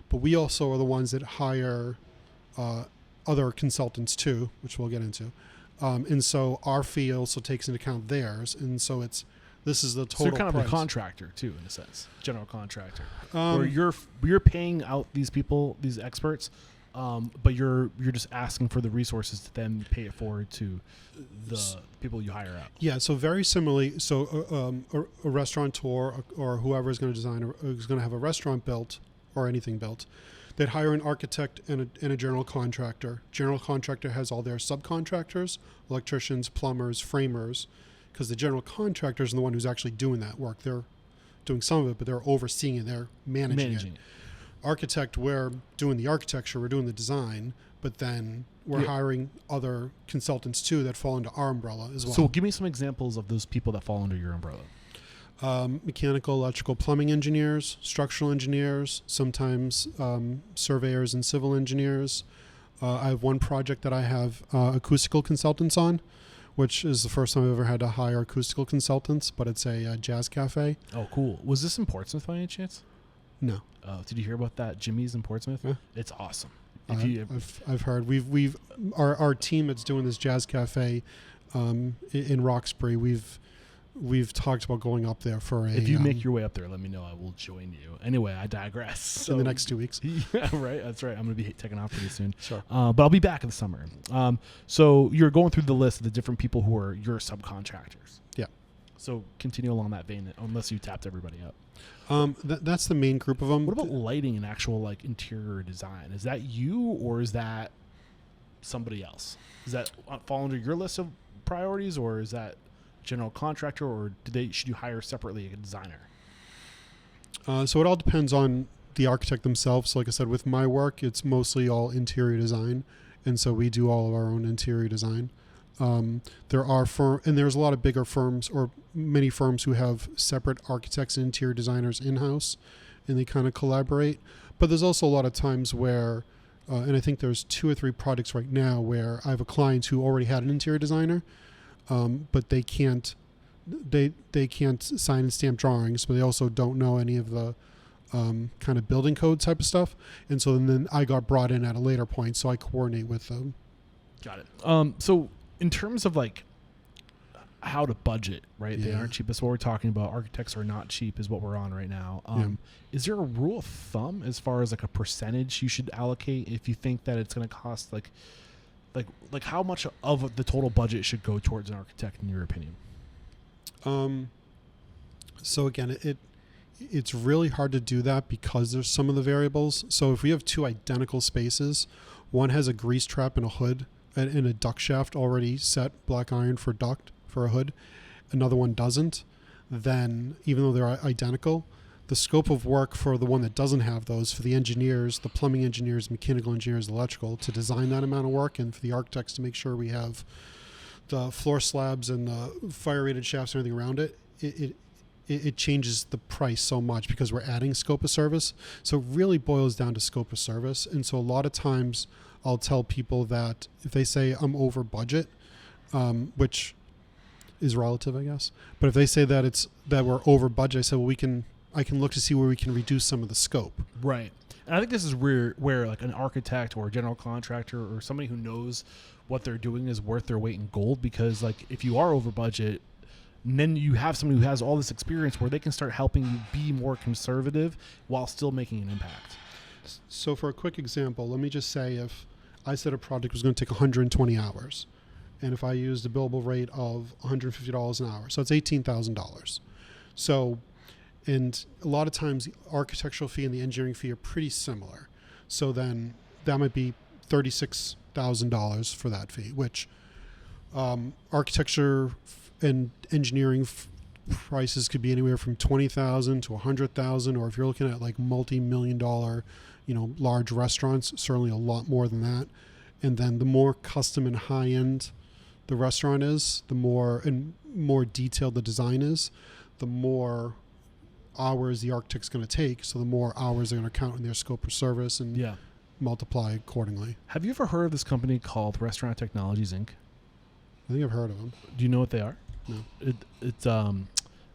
But we also are the ones that hire other consultants too, which we'll get into. And so our fee also takes into account theirs. And so this is the total. So you're kind price. of a contractor too, in a sense, general contractor, where you're paying out these people, these experts, but you're just asking for the resources to then pay it forward to the people you hire out. Yeah. So very similarly, a restaurateur or whoever is going to design or is going to have a restaurant built or anything built, they'd hire an architect and a general contractor. General contractor has all their subcontractors, electricians, plumbers, framers, because the general contractor is the one who's actually doing that work. They're doing some of it, but they're overseeing it. They're managing it. Architect, we're doing the architecture, we're doing the design, but then we're hiring other consultants too that fall under our umbrella as well. So give me some examples of those people that fall under your umbrella. Mechanical, electrical, plumbing engineers, structural engineers, sometimes surveyors and civil engineers. I have one project that I have acoustical consultants on, which is the first time I've ever had to hire acoustical consultants, but it's a jazz cafe. Oh, cool. Was this in Portsmouth by any chance? No. Did you hear about that Jimmy's in Portsmouth? Yeah. It's awesome. I've heard. Our team that's doing this jazz cafe in Roxbury, we've talked about going up there for a... If you make your way up there, let me know. I will join you. Anyway, I digress. So, in the next 2 weeks. Yeah, right. That's right. I'm going to be taking off pretty soon. Sure. But I'll be back in the summer. So you're going through the list of the different people who are your subcontractors. Yeah. So continue along that vein, unless you tapped everybody up. That's the main group of them. What about lighting and actual interior design? Is that you or is that somebody else? Does that fall under your list of priorities, or is that general contractor, or should you hire separately a designer? So it all depends on the architect themselves. So like I said, with my work, it's mostly all interior design, and so we do all of our own interior design. There are and there's a lot of bigger firms or many firms who have separate architects and interior designers in-house, and they kind of collaborate. But there's also a lot of times where, and I think there's 2 or 3 projects right now where I have a client who already had an interior designer, but they can't sign and stamp drawings, but they also don't know any of the kind of building code type of stuff. And so then I got brought in at a later point, so I coordinate with them. Got it. So in terms of like how to budget, right? They Yeah. aren't cheap. That's what we're talking about. Architects are not cheap is what we're on right now. Is there a rule of thumb as far as like a percentage you should allocate if you think that it's going to cost like how much of the total budget should go towards an architect in your opinion? So again, it's really hard to do that because there's some of the variables. So if we have 2 identical spaces, one has a grease trap and a hood and a duct shaft already set black iron for duct for a hood, another one doesn't, then even though they're identical, the scope of work for the one that doesn't have those, for the engineers, the plumbing engineers, mechanical engineers, electrical, to design that amount of work, and for the architects to make sure we have the floor slabs and the fire rated shafts and everything around it, it changes the price so much because we're adding scope of service. So it really boils down to scope of service. And so a lot of times I'll tell people that if they say I'm over budget, which is relative, I guess, but if they say that we're over budget, I say, well, I can look to see where we can reduce some of the scope. Right. And I think this is where like an architect or a general contractor or somebody who knows what they're doing is worth their weight in gold, because like if you are over budget, and then you have somebody who has all this experience where they can start helping you be more conservative while still making an impact. So for a quick example, let me just say if I said a project was going to take 120 hours, and if I used a billable rate of $150 an hour, so it's $18,000. So, and a lot of times the architectural fee and the engineering fee are pretty similar. So then that might be $36,000 for that fee, which architecture and engineering prices could be anywhere from $20,000 to $100,000, or if you're looking at like multi-million-dollar, large restaurants, certainly a lot more than that. And then the more custom and high-end the restaurant is, the more detailed the design is, the more hours the architect's going to take. So the more hours they're going to count in their scope of service and multiply accordingly. Have you ever heard of this company called Restaurant Technologies Inc.? I think I've heard of them. Do you know what they are? No. It's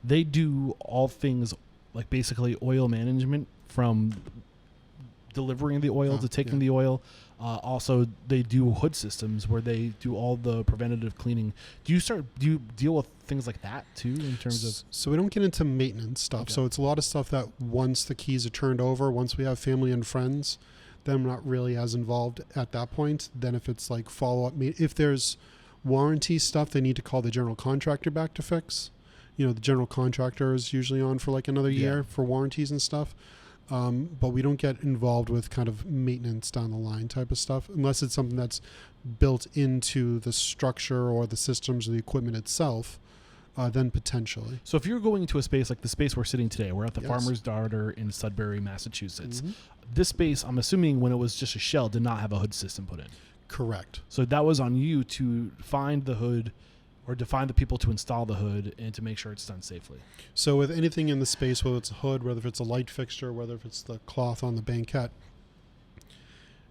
they do all things like basically oil management, from delivering the oil to taking the oil. Also, they do hood systems where they do all the preventative cleaning. Do you deal with things like that too in terms of? So we don't get into maintenance stuff. Okay. So it's a lot of stuff that once the keys are turned over, once we have family and friends, then I'm not really as involved at that point. Then if it's like follow-up, if there's warranty stuff, they need to call the general contractor back to fix. The general contractor is usually on for like another year for warranties and stuff. But we don't get involved with kind of maintenance down the line type of stuff, unless it's something that's built into the structure or the systems or the equipment itself, then potentially. So if you're going into a space like the space we're sitting today, we're at the Farmer's Daughter in Sudbury, Massachusetts. Mm-hmm. This space, I'm assuming when it was just a shell, did not have a hood system put in. Correct. So that was on you to find the hood or to find the people to install the hood and to make sure it's done safely. So with anything in the space, whether it's a hood, whether it's a light fixture, whether it's the cloth on the banquette,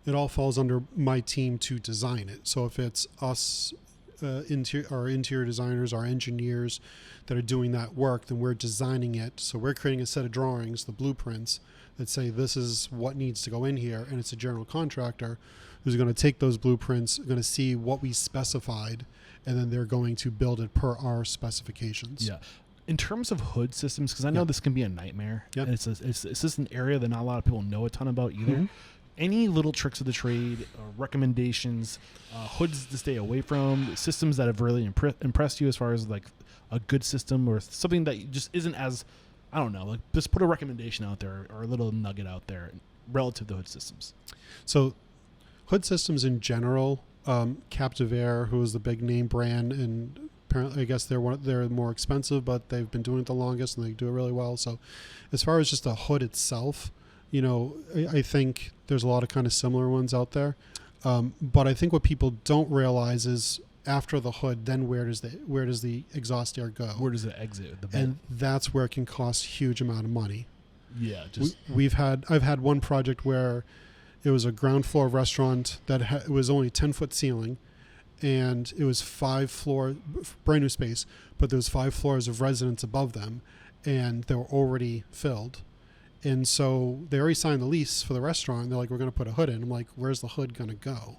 it all falls under my team to design it. So if it's us, our interior designers, our engineers that are doing that work, then we're designing it. So we're creating a set of drawings, the blueprints, that say this is what needs to go in here, and it's a general contractor who's going to take those blueprints, going to see what we specified, and then they're going to build it per our specifications. Yeah. In terms of hood systems, because I know this can be a nightmare, and it's just an area that not a lot of people know a ton about either. Mm-hmm. Any little tricks of the trade, recommendations, hoods to stay away from, systems that have really impressed you as far as like a good system or something that just isn't as, I don't know, like just put a recommendation out there or a little nugget out there relative to hood systems. So hood systems in general, Captive Air, who is the big name brand, and apparently I guess they're more expensive, but they've been doing it the longest and they do it really well. So as far as just a hood itself, I think there's a lot of kind of similar ones out there. But I think what people don't realize is after the hood, then where does the exhaust air go? Where does it exit? The And that's where it can cost huge amount of money. Yeah, just I've had one project where it was a ground floor restaurant that it was only 10-foot ceiling, and it was 5 floor, brand new space, but there was 5 floors of residents above them, and they were already filled. And so they already signed the lease for the restaurant. They're like, we're going to put a hood in. I'm like, where's the hood going to go?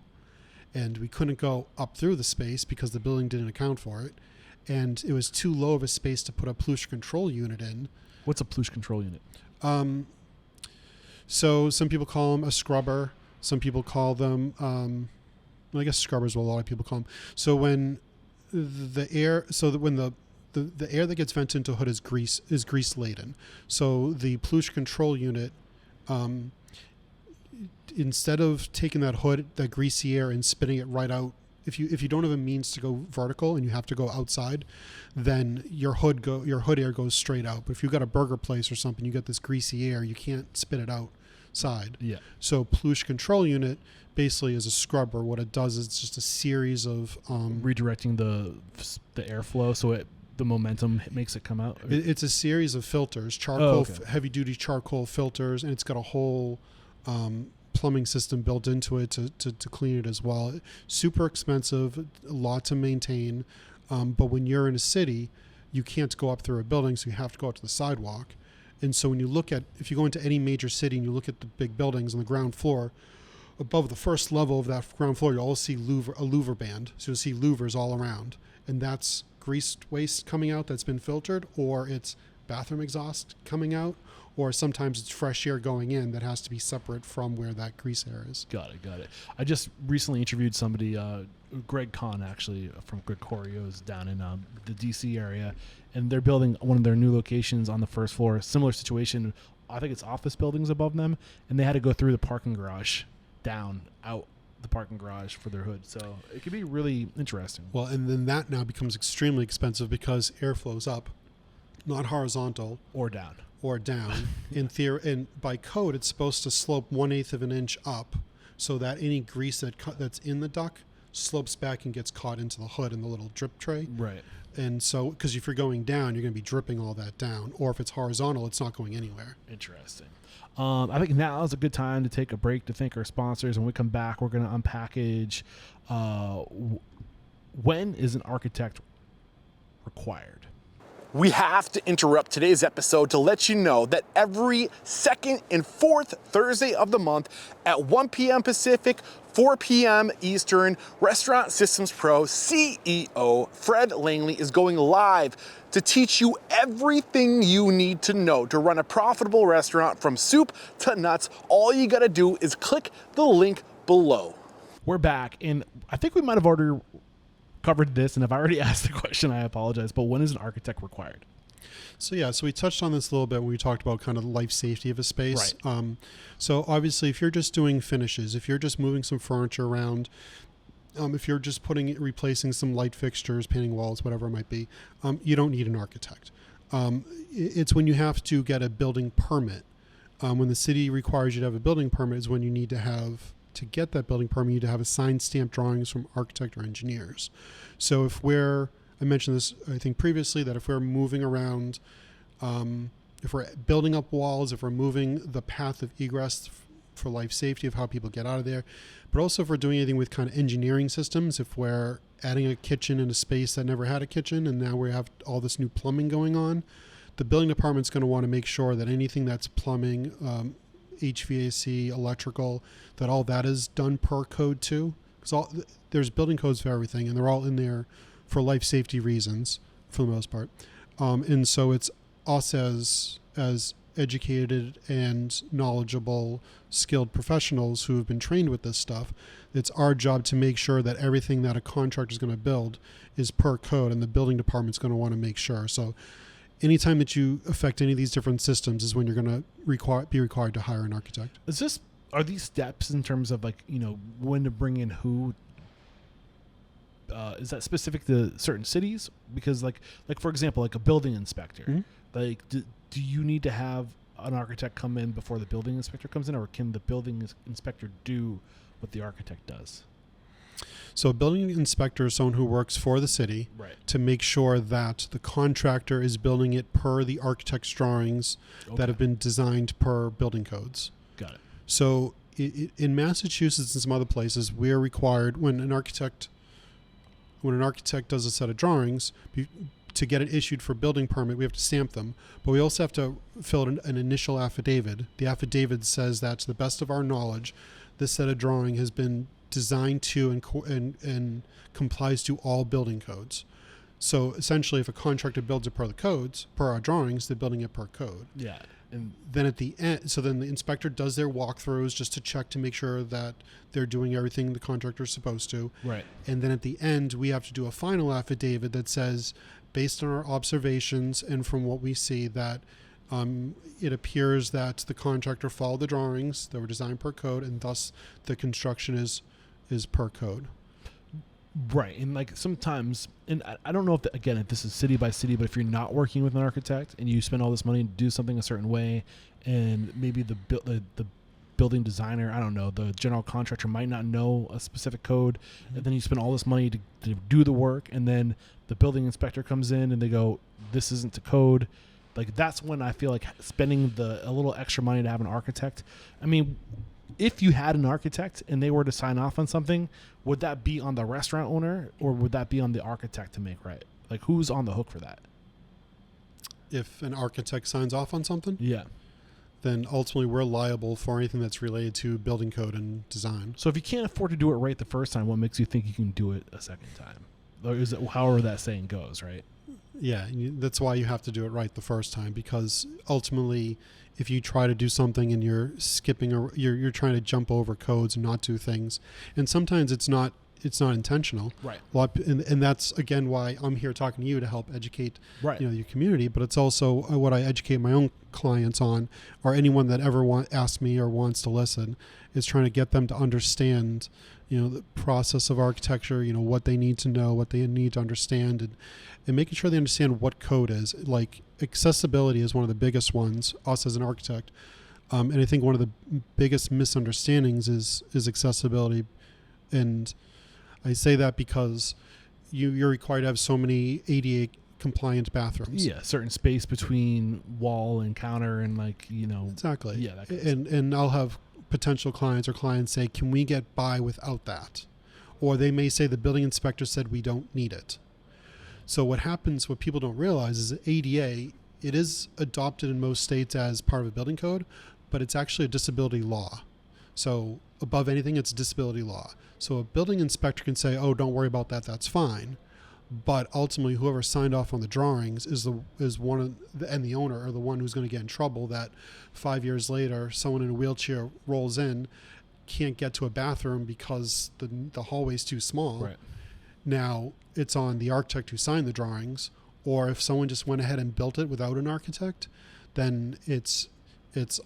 And we couldn't go up through the space because the building didn't account for it. And it was too low of a space to put a pollution control unit in. What's a pollution control unit? So some people call them a scrubber. Some people call them, well, I guess scrubbers is what a lot of people call them. So when the air, when the air that gets vented into a hood is grease laden. So the pollution control unit, instead of taking that hood, that greasy air, and spitting it right out, if you don't have a means to go vertical and you have to go outside, then your hood air goes straight out. But if you've got a burger place or something, you get this greasy air, you can't spit it outside. Yeah. So pollution control unit basically is a scrubber. What it does is it's just a series of redirecting the airflow, so the momentum makes it come out. It's a series of filters, charcoal, heavy duty charcoal filters, and it's got a whole plumbing system built into it to clean it as well. Super expensive, a lot to maintain, but when you're in a city, you can't go up through a building, so you have to go out to the sidewalk. And so when you look at, if you go into any major city and you look at the big buildings on the ground floor, above the first level of that ground floor, you'll all see a louver band. So you'll see louvers all around, and that's grease waste coming out that's been filtered, or it's bathroom exhaust coming out, or sometimes it's fresh air going in that has to be separate from where that grease air is. Got it. I just recently interviewed somebody, Greg Kahn, actually, from Gregorio's down in the DC area, and they're building one of their new locations on the first floor. Similar situation. I think it's office buildings above them, and they had to go through the parking garage out the parking garage for their hood. So it could be really interesting. Well, and then that now becomes extremely expensive because air flows up, not horizontal or down. In theory, and by code, it's supposed to slope 1/8 of an inch up, so that any grease that's in the duct slopes back and gets caught into the hood in the little drip tray. Right. And so, because if you're going down, you're going to be dripping all that down. Or if it's horizontal, it's not going anywhere. Interesting. I think now is a good time to take a break to thank our sponsors. When we come back, we're going to unpackage when is an architect required. We have to interrupt today's episode to let you know that every second and fourth Thursday of the month at 1 p.m. Pacific, 4 p.m. Eastern, Restaurant Systems Pro CEO Fred Langley is going live to teach you everything you need to know to run a profitable restaurant from soup to nuts. All you got to do is click the link below. We're back, and I think we might have already covered this, and if I already asked the question, I apologize, but when is an architect required? So we touched on this a little bit when we talked about kind of the life safety of a space. Right. So obviously, if you're just doing finishes, if you're just moving some furniture around, if you're just replacing some light fixtures, painting walls, whatever it might be, you don't need an architect. It's when you have to get a building permit. When the city requires you to have a building permit is when you need to get that building permit, you need to have a signed stamped drawings from architect or engineers. So I mentioned this, I think previously, that if we're moving around, if we're building up walls, if we're moving the path of egress for life safety of how people get out of there, but also if we're doing anything with kind of engineering systems, if we're adding a kitchen in a space that never had a kitchen and now we have all this new plumbing going on, the building department's going to want to make sure that anything that's plumbing, HVAC, electrical, that all that is done per code too. Because there's building codes for everything, and they're all in there for life safety reasons for the most part. And so it's us as educated and knowledgeable, skilled professionals who have been trained with this stuff. It's our job to make sure that everything that a contractor is going to build is per code, and the building department's going to want to make sure. So anytime that you affect any of these different systems is when you're going to be required to hire an architect. Are these steps in terms of when to bring in who? Is that specific to certain cities? Because like for example, like a building inspector, Mm-hmm. Do you need to have an architect come in before the building inspector comes in, or can the building inspector do what the architect does? So a building inspector is someone who works for the city Right. to make sure that the contractor is building it per the architect's drawings that have been designed per building codes. Got it. So in Massachusetts and some other places, we're required when an architect does a set of drawings, to get it issued for building permit, we have to stamp them, but we also have to fill out an initial affidavit. The affidavit says that, to the best of our knowledge, this set of drawing has been designed to and complies to all building codes. So essentially, if a contractor builds it per the codes, per our drawings, they're building it per code. Yeah. And Then at the end, so then the inspector does their walkthroughs just to check to make sure that they're doing everything the contractor's supposed to. right. And then at the end, we have to do a final affidavit that says, based on our observations and from what we see, that it appears that the contractor followed the drawings that were designed per code, and thus the construction is per code. Right. And like sometimes, and I don't know if this is city by city, but if you're not working with an architect and you spend all this money to do something a certain way, and maybe the building designer, I don't know, the general contractor might not know a specific code, and then you spend all this money to do the work, and then the building inspector comes in and they go, this isn't to code. Like, that's when I feel like spending a little extra money to have an architect. I mean, if you had an architect and they were to sign off on something, would that be on the restaurant owner or would that be on the architect to make right? Like, who's on the hook for that? If an architect signs off on something, Yeah. then ultimately we're liable for anything that's related to building code and design. So if you can't afford to do it right the first time, what makes you think you can do it a second time? Or is it however that saying goes, right? Yeah, that's why you have to do it right the first time, because ultimately, if you try to do something and you're skipping or you're trying to jump over codes and not do things, and sometimes it's not intentional. Right. And that's again why I'm here talking to you to help educate Right. your community. But it's also what I educate my own clients on, or anyone that ever asks me or wants to listen, is trying to get them to understand the process of architecture, what they need to know, what they need to understand, and making sure they understand what code is. Like, accessibility is one of the biggest ones, us as an architect. And I think one of the biggest misunderstandings is accessibility. And I say that because you're required to have so many ADA compliant bathrooms. Yeah, certain space between wall and counter and Exactly. Yeah, that kind of stuff. And I'll have potential clients or clients say, can we get by without that? Or they may say the building inspector said we don't need it. So what people don't realize is that ADA, it is adopted in most states as part of a building code, but it's actually a disability law. So above anything, it's disability law. So a building inspector can say, oh, don't worry about that, that's fine. But ultimately, whoever signed off on the drawings is and the owner are the one who's going to get in trouble. That 5 years later, someone in a wheelchair rolls in, can't get to a bathroom because the hallway's too small. Right. Now it's on the architect who signed the drawings, or if someone just went ahead and built it without an architect, then it's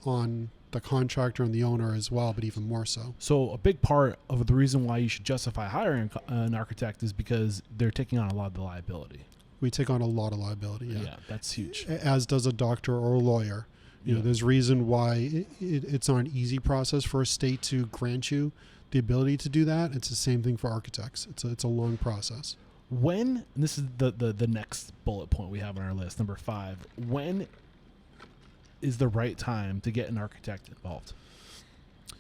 on the contractor and the owner as well, but even more so. So a big part of the reason why you should justify hiring an architect is because they're taking on a lot of the liability. We take on a lot of liability. Yeah, That's huge. As does a doctor or a lawyer. There's reason why it's not an easy process for a state to grant you the ability to do that. It's the same thing for architects. It's a long process. And this is the next bullet point we have on our list, number 5. When is the right time to get an architect involved?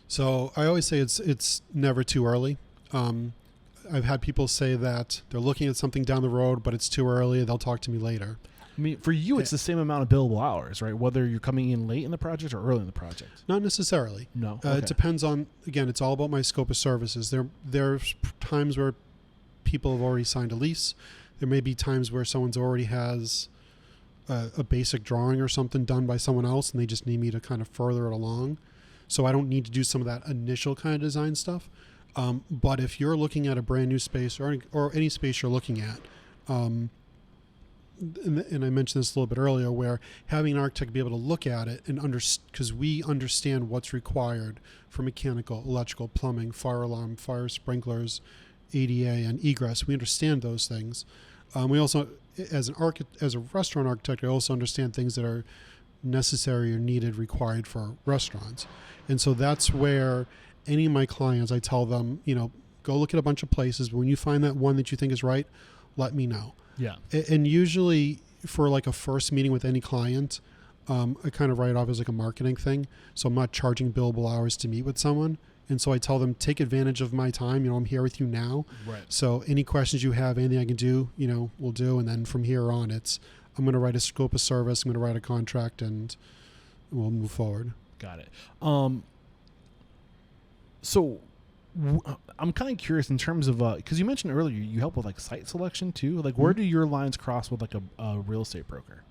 So I always say it's never too early. I've had people say that they're looking at something down the road, but it's too early. They'll talk to me later. I mean, for you, it's the same amount of billable hours, right? Whether you're coming in late in the project or early in the project. Not necessarily. No. It depends on, again, it's all about my scope of services. There's times where people have already signed a lease. There may be times where someone's already has a basic drawing or something done by someone else, and they just need me to kind of further it along. So I don't need to do some of that initial kind of design stuff. But if you're looking at a brand new space or any space you're looking at, and I mentioned this a little bit earlier, where having an architect be able to look at it and because we understand what's required for mechanical, electrical, plumbing, fire alarm, fire sprinklers, ADA, and egress. We understand those things. We also, as a restaurant architect, I also understand things that are necessary or needed, required for restaurants. And so that's where any of my clients, I tell them, go look at a bunch of places. But when you find that one that you think is right, let me know. Yeah. And usually for like a first meeting with any client, I kind of write it off as like a marketing thing. So I'm not charging billable hours to meet with someone. And so I tell them, take advantage of my time. I'm here with you now. Right. So any questions you have, anything I can do, we'll do. And then from here on, I'm going to write a scope of service. I'm going to write a contract, and we'll move forward. Got it. So I'm kind of curious in terms of, because you mentioned earlier you help with like site selection too. Like, where do your lines cross with like a real estate broker?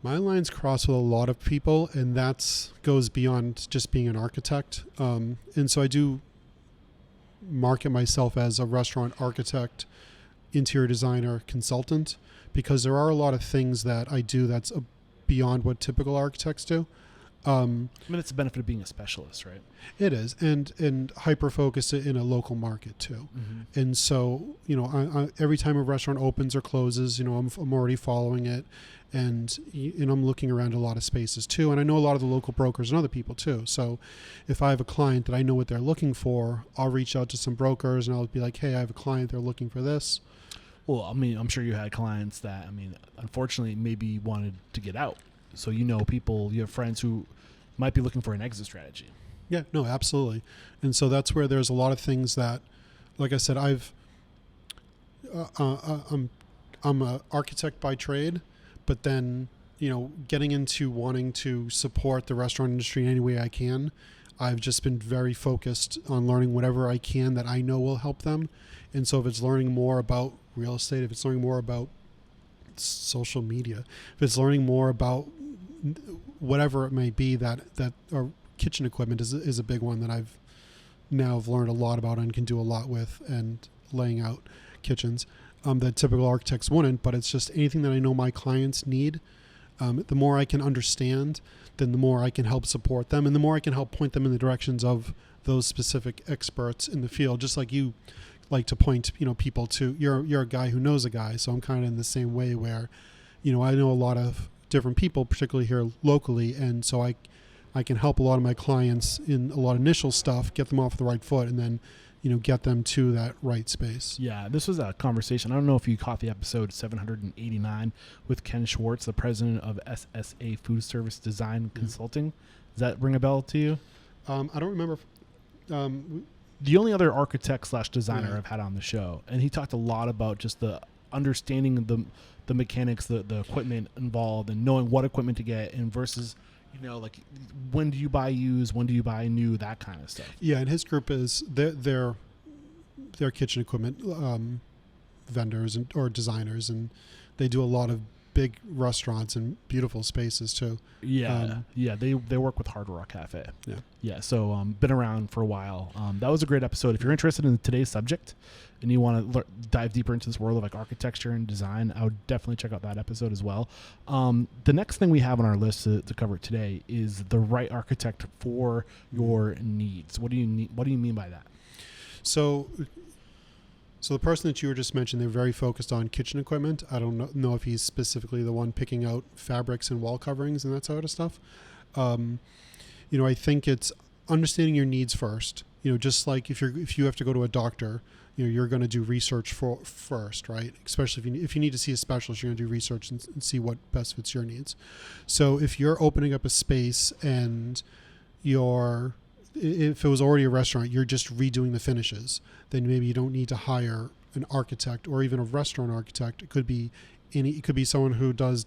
My lines cross with a lot of people, and that goes beyond just being an architect. And so I do market myself as a restaurant architect, interior designer, consultant, because there are a lot of things that I do that's beyond what typical architects do. I mean, it's the benefit of being a specialist, right? It is, and hyper focus in a local market too. Mm-hmm. And so, I every time a restaurant opens or closes, I'm already following it, and I'm looking around a lot of spaces too. And I know a lot of the local brokers and other people too. So if I have a client that I know what they're looking for, I'll reach out to some brokers and I'll be like, hey, I have a client, they're looking for this. Well, I mean, I'm sure you had clients that, unfortunately maybe wanted to get out. So people, you have friends who might be looking for an exit strategy. Yeah, no, absolutely. And so that's where there's a lot of things that, like I said, I'm an architect by trade, but then, getting into wanting to support the restaurant industry in any way I can, I've just been very focused on learning whatever I can that I know will help them. And so if it's learning more about real estate, if it's learning more about social media, if it's learning more about whatever it may be, that or kitchen equipment is a big one that I've learned a lot about and can do a lot with, and laying out kitchens that typical architects wouldn't. But it's just anything that I know my clients need. The more I can understand, then the more I can help support them, and the more I can help point them in the directions of those specific experts in the field. Just like you like to point, people to, you're a guy who knows a guy. So I'm kind of in the same way where, I know a lot of different people, particularly here locally, and so I can help a lot of my clients in a lot of initial stuff, get them off the right foot, and then get them to that right space. Yeah, this was a conversation. I don't know if you caught the episode 789 with Ken Schwartz, the president of SSA Food Service Design Consulting. Does that ring a bell to you? I don't remember. The only other architect / designer I've had on the show, and he talked a lot about just the understanding the mechanics, the equipment involved, and knowing what equipment to get, and versus like when do you buy used, when do you buy new, that kind of stuff. Yeah, and his group is their kitchen equipment vendors or designers, and they do a lot of big restaurants and beautiful spaces too. They work with Hard Rock Cafe. So been around for a while. That was a great episode. If you're interested in today's subject and you want to dive deeper into this world of like architecture and design, I would definitely check out that episode as well. The next thing we have on our list to cover today is the right architect for your needs. What do you mean by that? So the person that you were just mentioned, they're very focused on kitchen equipment. I don't know if he's specifically the one picking out fabrics and wall coverings and that sort of stuff. I think it's understanding your needs first. Just like if you have to go to a doctor, you're going to do research first, right? Especially if you need to see a specialist, you're going to do research and see what best fits your needs. So if you're opening up a space and if it was already a restaurant, you're just redoing the finishes, then maybe you don't need to hire an architect or even a restaurant architect. It could be someone who does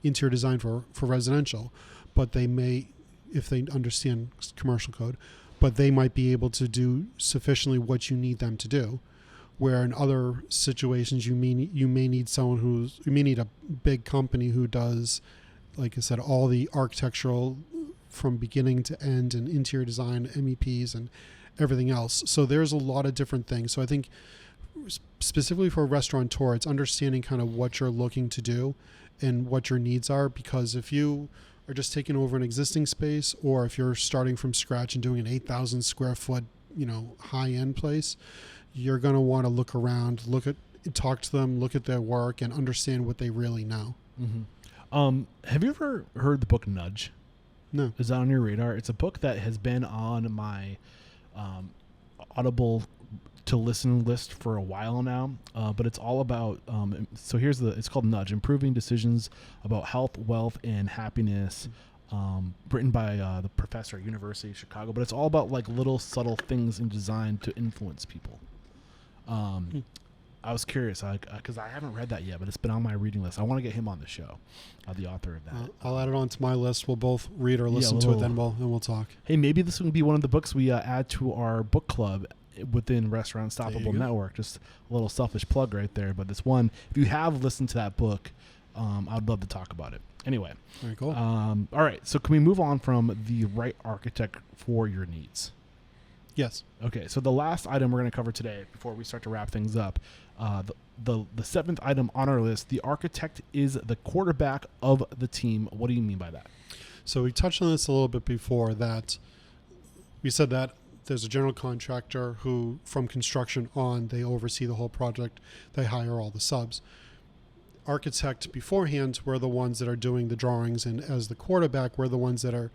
interior design for residential, but they may, if they understand commercial code, but they might be able to do sufficiently what you need them to do. Where in other situations, you may need a big company who does, like I said, all the architectural from beginning to end and interior design, MEPs and everything else. So there's a lot of different things. So I think specifically for a restaurateur, it's understanding kind of what you're looking to do and what your needs are, because if you are just taking over an existing space, or if you're starting from scratch and doing an 8,000 square foot, high-end place, you're going to want to look around, talk to them, look at their work, and understand what they really know. Mm-hmm. Have you ever heard the book Nudge? No. Is that on your radar? It's a book that has been on my Audible to listen list for a while now, but it's all about so it's called Nudge: Improving Decisions About Health, Wealth, and Happiness, written by the professor at University of Chicago. But it's all about like little subtle things in design to influence people. I was curious because I haven't read that yet, but it's been on my reading list. I want to get him on the show, the author of that. I'll add it onto my list. We'll both read or listen to it, then we'll talk. Hey, maybe this would be one of the books we add to our book club within Restaurant Stoppable Network. Just a little selfish plug right there, but this one, if you have listened to that book, I'd love to talk about it. Anyway, very cool. All right, so can we move on from the right architect for your needs? Yes. Okay, so the last item we're going to cover today before we start to wrap things up, the seventh item on our list, the architect is the quarterback of the team. What do you mean by that? So we touched on this a little bit before, that we said that there's a general contractor who, from construction on, they oversee the whole project. They hire all the subs. Architect beforehand, we're the ones that are doing the drawings, and as the quarterback, we're the ones that are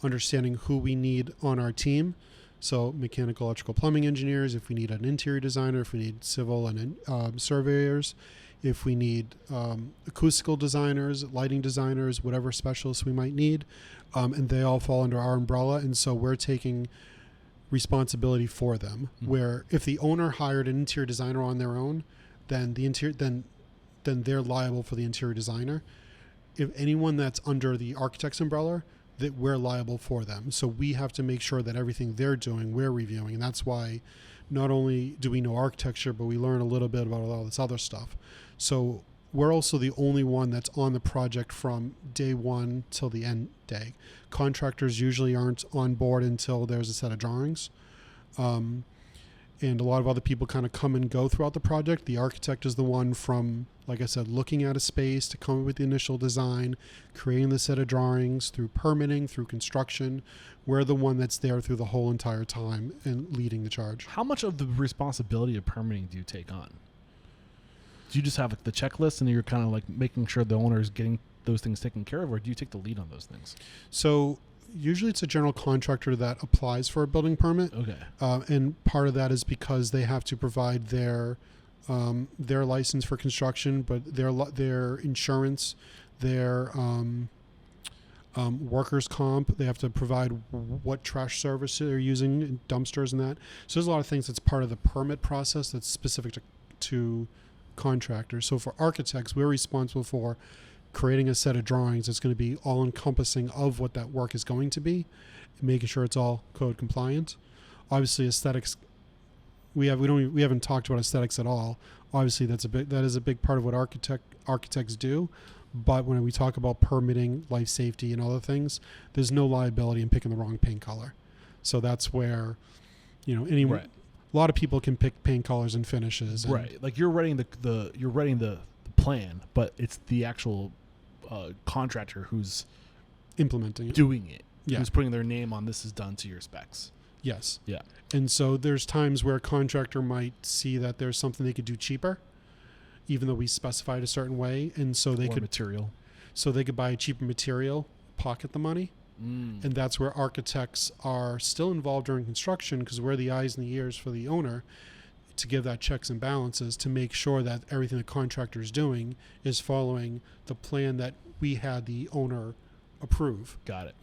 understanding who we need on our team. So mechanical, electrical, plumbing engineers, if we need an interior designer, if we need civil and surveyors, if we need acoustical designers, lighting designers, whatever specialists we might need, and they all fall under our umbrella. And so we're taking responsibility for them. Where if the owner hired an interior designer on their own, then then they're liable for the interior designer. If anyone that's under the architect's umbrella, that we're liable for them. So we have to make sure that everything they're doing, we're reviewing. And that's why not only do we know architecture, but we learn a little bit about all this other stuff. So we're also the only one that's on the project from day one till the end day. Contractors usually aren't on board until there's a set of drawings. And a lot of other people kind of come and go throughout the project. The architect is the one from, like I said, looking at a space to come up with the initial design, creating the set of drawings, through permitting, through construction. We're the one that's there through the whole entire time and leading the charge. How much of the responsibility of permitting do you take on? Do you just have like the checklist and you're kind of like making sure the owner is getting those things taken care of, or do you take the lead on those things? So usually it's a general contractor that applies for a building permit. Okay. And part of that is because they have to provide their license for construction, but their insurance, their workers' comp. They have to provide what trash service they're using, dumpsters and that. So there's a lot of things that's part of the permit process that's specific to contractors. So for architects, we're responsible for creating a set of drawings that's going to be all encompassing of what that work is going to be, and making sure it's all code compliant. Obviously, aesthetics, we haven't talked about aesthetics at all. Obviously, that is a big part of what architects do. But when we talk about permitting, life safety, and other things, there's no liability in picking the wrong paint color. So that's where, a lot of people can pick paint colors and finishes. Right, like you're writing the plan, but it's the actual contractor who's implementing it, doing it, yeah, who's putting their name on this is done to your specs. Yes. Yeah. And so there's times where a contractor might see that there's something they could do cheaper, even though we specified a certain way, and so they could buy a cheaper material, pocket the money. And that's where architects are still involved during construction, because we're the eyes and the ears for the owner to give that checks and balances to make sure that everything the contractor is doing is following the plan that we had the owner approve. Got it.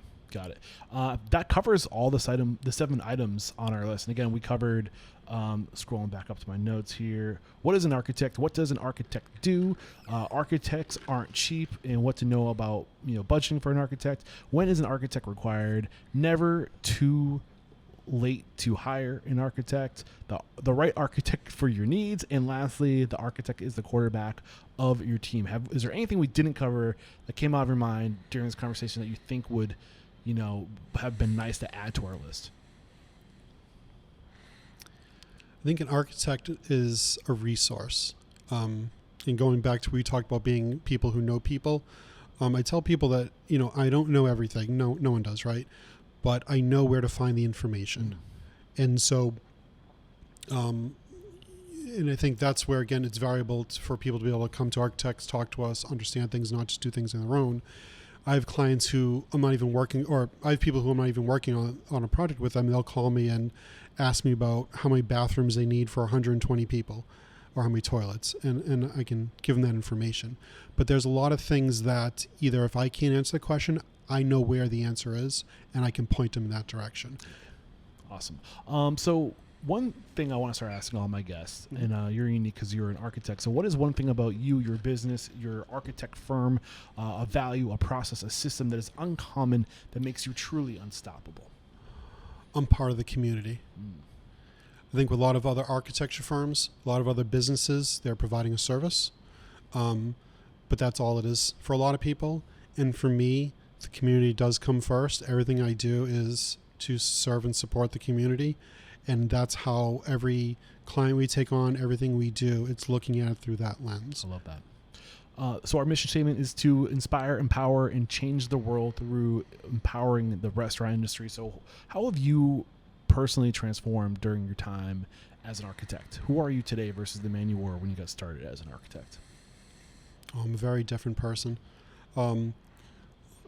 That covers all the 7 items on our list. And again, we covered, scrolling back up to my notes here, what is an architect? What does an architect do? Architects aren't cheap, and what to know about budgeting for an architect. When is an architect required? Never too late to hire an architect. The right architect for your needs. And lastly, the architect is the quarterback of your team. Is there anything we didn't cover that came out of your mind during this conversation that you think would have been nice to add to our list? I think an architect is a resource. And going back to, we talked about being people who know people. I tell people that, I don't know everything. No one does, right? But I know where to find the information. And so, and I think that's where, again, it's valuable for people to be able to come to architects, talk to us, understand things, not just do things on their own. I have clients who I'm not even working, or I have people who I'm not even working on a project with them. They'll call me and ask me about how many bathrooms they need for 120 people or how many toilets, and I can give them that information. But there's a lot of things that either if I can't answer the question, I know where the answer is, and I can point them in that direction. Awesome. So one thing I want to start asking all my guests, and you're unique because you're an architect. So what is one thing about you, your business, your architect firm, a value, a process, a system that is uncommon that makes you truly unstoppable? I'm part of the community. I think with a lot of other architecture firms, a lot of other businesses, they're providing a service. But that's all it is for a lot of people. And for me, the community does come first. Everything I do is to serve and support the community. And that's how every client we take on, everything we do, it's looking at it through that lens. I love that. So our mission statement is to inspire, empower, and change the world through empowering the restaurant industry. So how have you personally transformed during your time as an architect? Who are you today versus the man you were when you got started as an architect? I'm a very different person. And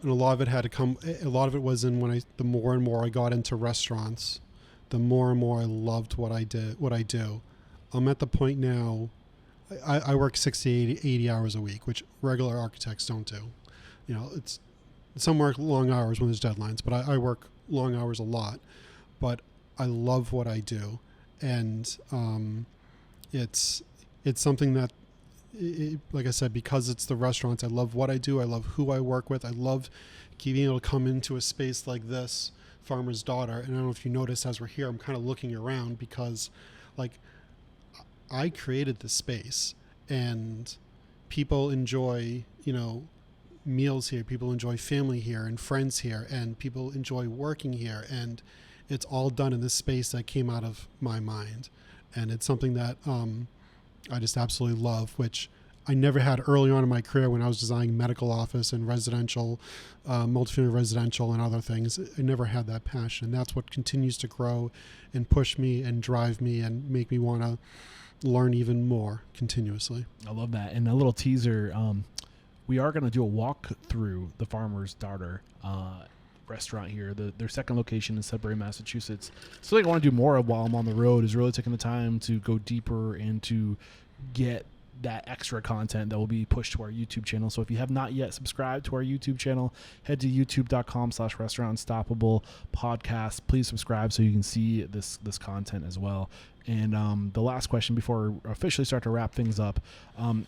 a lot of it had to come, a lot of it was in the more and more I got into restaurants, the more and more I loved what I do. I'm at the point now, I work 60, 80 hours a week, which regular architects don't do. You know, some work long hours when there's deadlines, but I work long hours a lot. But I love what I do, and it's something that, like I said, because it's the restaurants, I love what I do. I love who I work with. I love being able to come into a space like this, Farmer's Daughter. And I don't know if you notice as we're here, I'm kind of looking around because, like, I created this space, and people enjoy, meals here. People enjoy family here and friends here, and people enjoy working here. And it's all done in this space that came out of my mind. And it's something that I just absolutely love, which I never had early on in my career when I was designing medical office and residential, multifamily residential and other things. I never had that passion. And that's what continues to grow and push me and drive me and make me want to learn even more continuously. I love that. And a little teaser, we are going to do a walk through the Farmer's Daughter restaurant here, their second location in Sudbury, Massachusetts. So I want to do more of while I'm on the road is really taking the time to go deeper and to get that extra content that will be pushed to our YouTube channel. So if you have not yet subscribed to our YouTube channel, head to youtube.com/restaurantstoppable podcast. Please subscribe so you can see this content as well. And the last question before we officially start to wrap things up,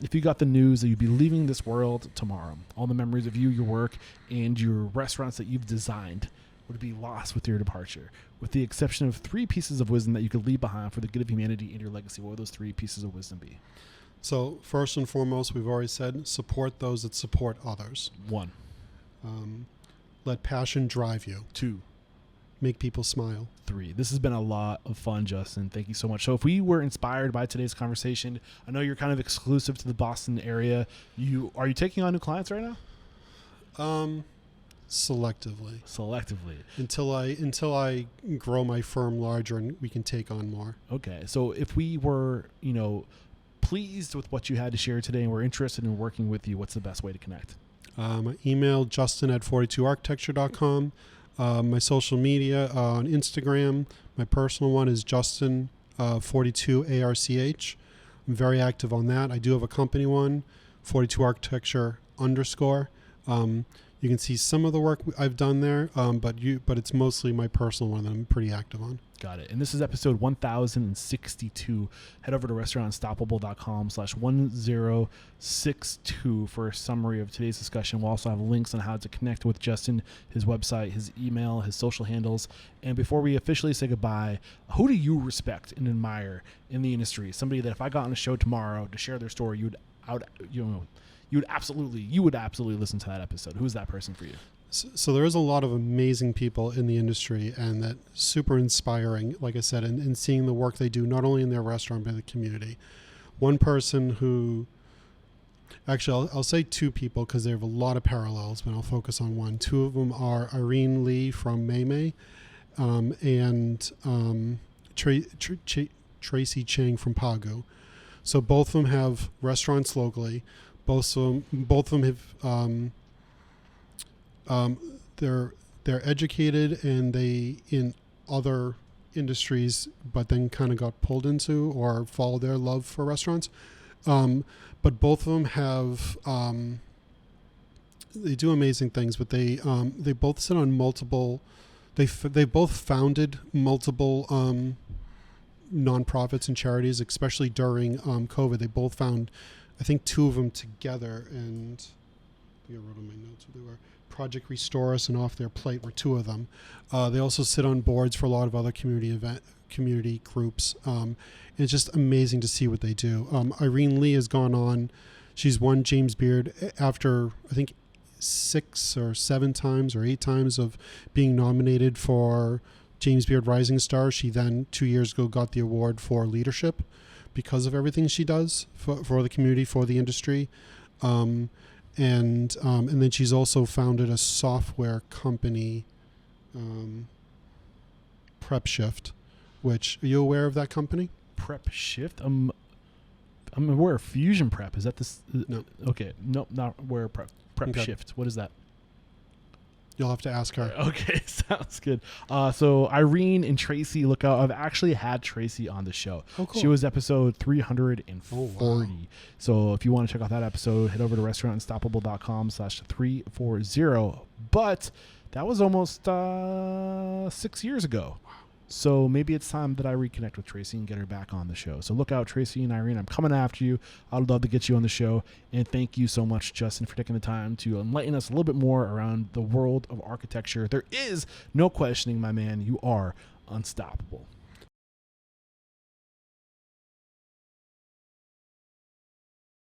if you got the news that you'd be leaving this world tomorrow, all the memories of you, your work, and your restaurants that you've designed would be lost with your departure, with the exception of 3 pieces of wisdom that you could leave behind for the good of humanity and your legacy, what would those 3 pieces of wisdom be? So first and foremost, we've already said, support those that support others. 1. Let passion drive you. 2. Make people smile. 3. This has been a lot of fun, Justin. Thank you so much. So if we were inspired by today's conversation, I know you're kind of exclusive to the Boston area. Are you taking on new clients right now? Selectively. Until I grow my firm larger and we can take on more. Okay. So if we were, pleased with what you had to share today and we're interested in working with you, what's the best way to connect? My email, justin@42architecture.com. My social media on Instagram, my personal one is justin42arch. I'm very active on that. I do have a company one, 42architecture_. You can see some of the work I've done there, but it's mostly my personal one that I'm pretty active on. Got it. And this is episode 1062. Head over to restaurantunstoppable.com/1062 for a summary of today's discussion. We'll also have links on how to connect with Justin, his website, his email, his social handles. And before we officially say goodbye, who do you respect and admire in the industry? Somebody that if I got on a show tomorrow to share their story, you would absolutely listen to that episode. Who's that person for you? So there is a lot of amazing people in the industry, and that super inspiring, like I said, and seeing the work they do, not only in their restaurant, but in the community. One person who, actually, I'll say 2 people because they have a lot of parallels, but I'll focus on one. 2 of them are Irene Lee from Maymay and Tracy Chang from Pagu. So both of them have restaurants locally. Both of them have they're educated, and they in other industries, but then kind of got pulled into or followed their love for restaurants. But both of them have, they do amazing things, but they both sit on multiple, they both founded multiple nonprofits and charities, especially during COVID. They both found, I think, 2 of them together, and I wrote on my notes what they were. Project Restore Us and Off Their Plate were 2 of them. They also sit on boards for a lot of other community groups. And it's just amazing to see what they do. Irene Lee has gone on. She's won James Beard after, I think, 6 or 7 times or 8 times of being nominated for James Beard Rising Star. She then 2 years ago got the award for leadership because of everything she does for the community, for the industry. And then she's also founded a software company, Prep Shift, which, are you aware of that company? Prep Shift? I'm aware of Fusion Prep. Is that this? No. Okay. Nope, not aware of Prep Okay. Shift. What is that? You'll have to ask her. Okay, sounds good. So Irene and Tracy, look out. I've actually had Tracy on the show. Oh, cool. She was episode 340. Oh, wow. So if you want to check out that episode, head over to restaurantunstoppable.com/340. But that was almost 6 years ago. So maybe it's time that I reconnect with Tracy and get her back on the show. So look out, Tracy and Irene. I'm coming after you. I'd love to get you on the show. And thank you so much, Justin, for taking the time to enlighten us a little bit more around the world of architecture. There is no questioning, my man. You are unstoppable.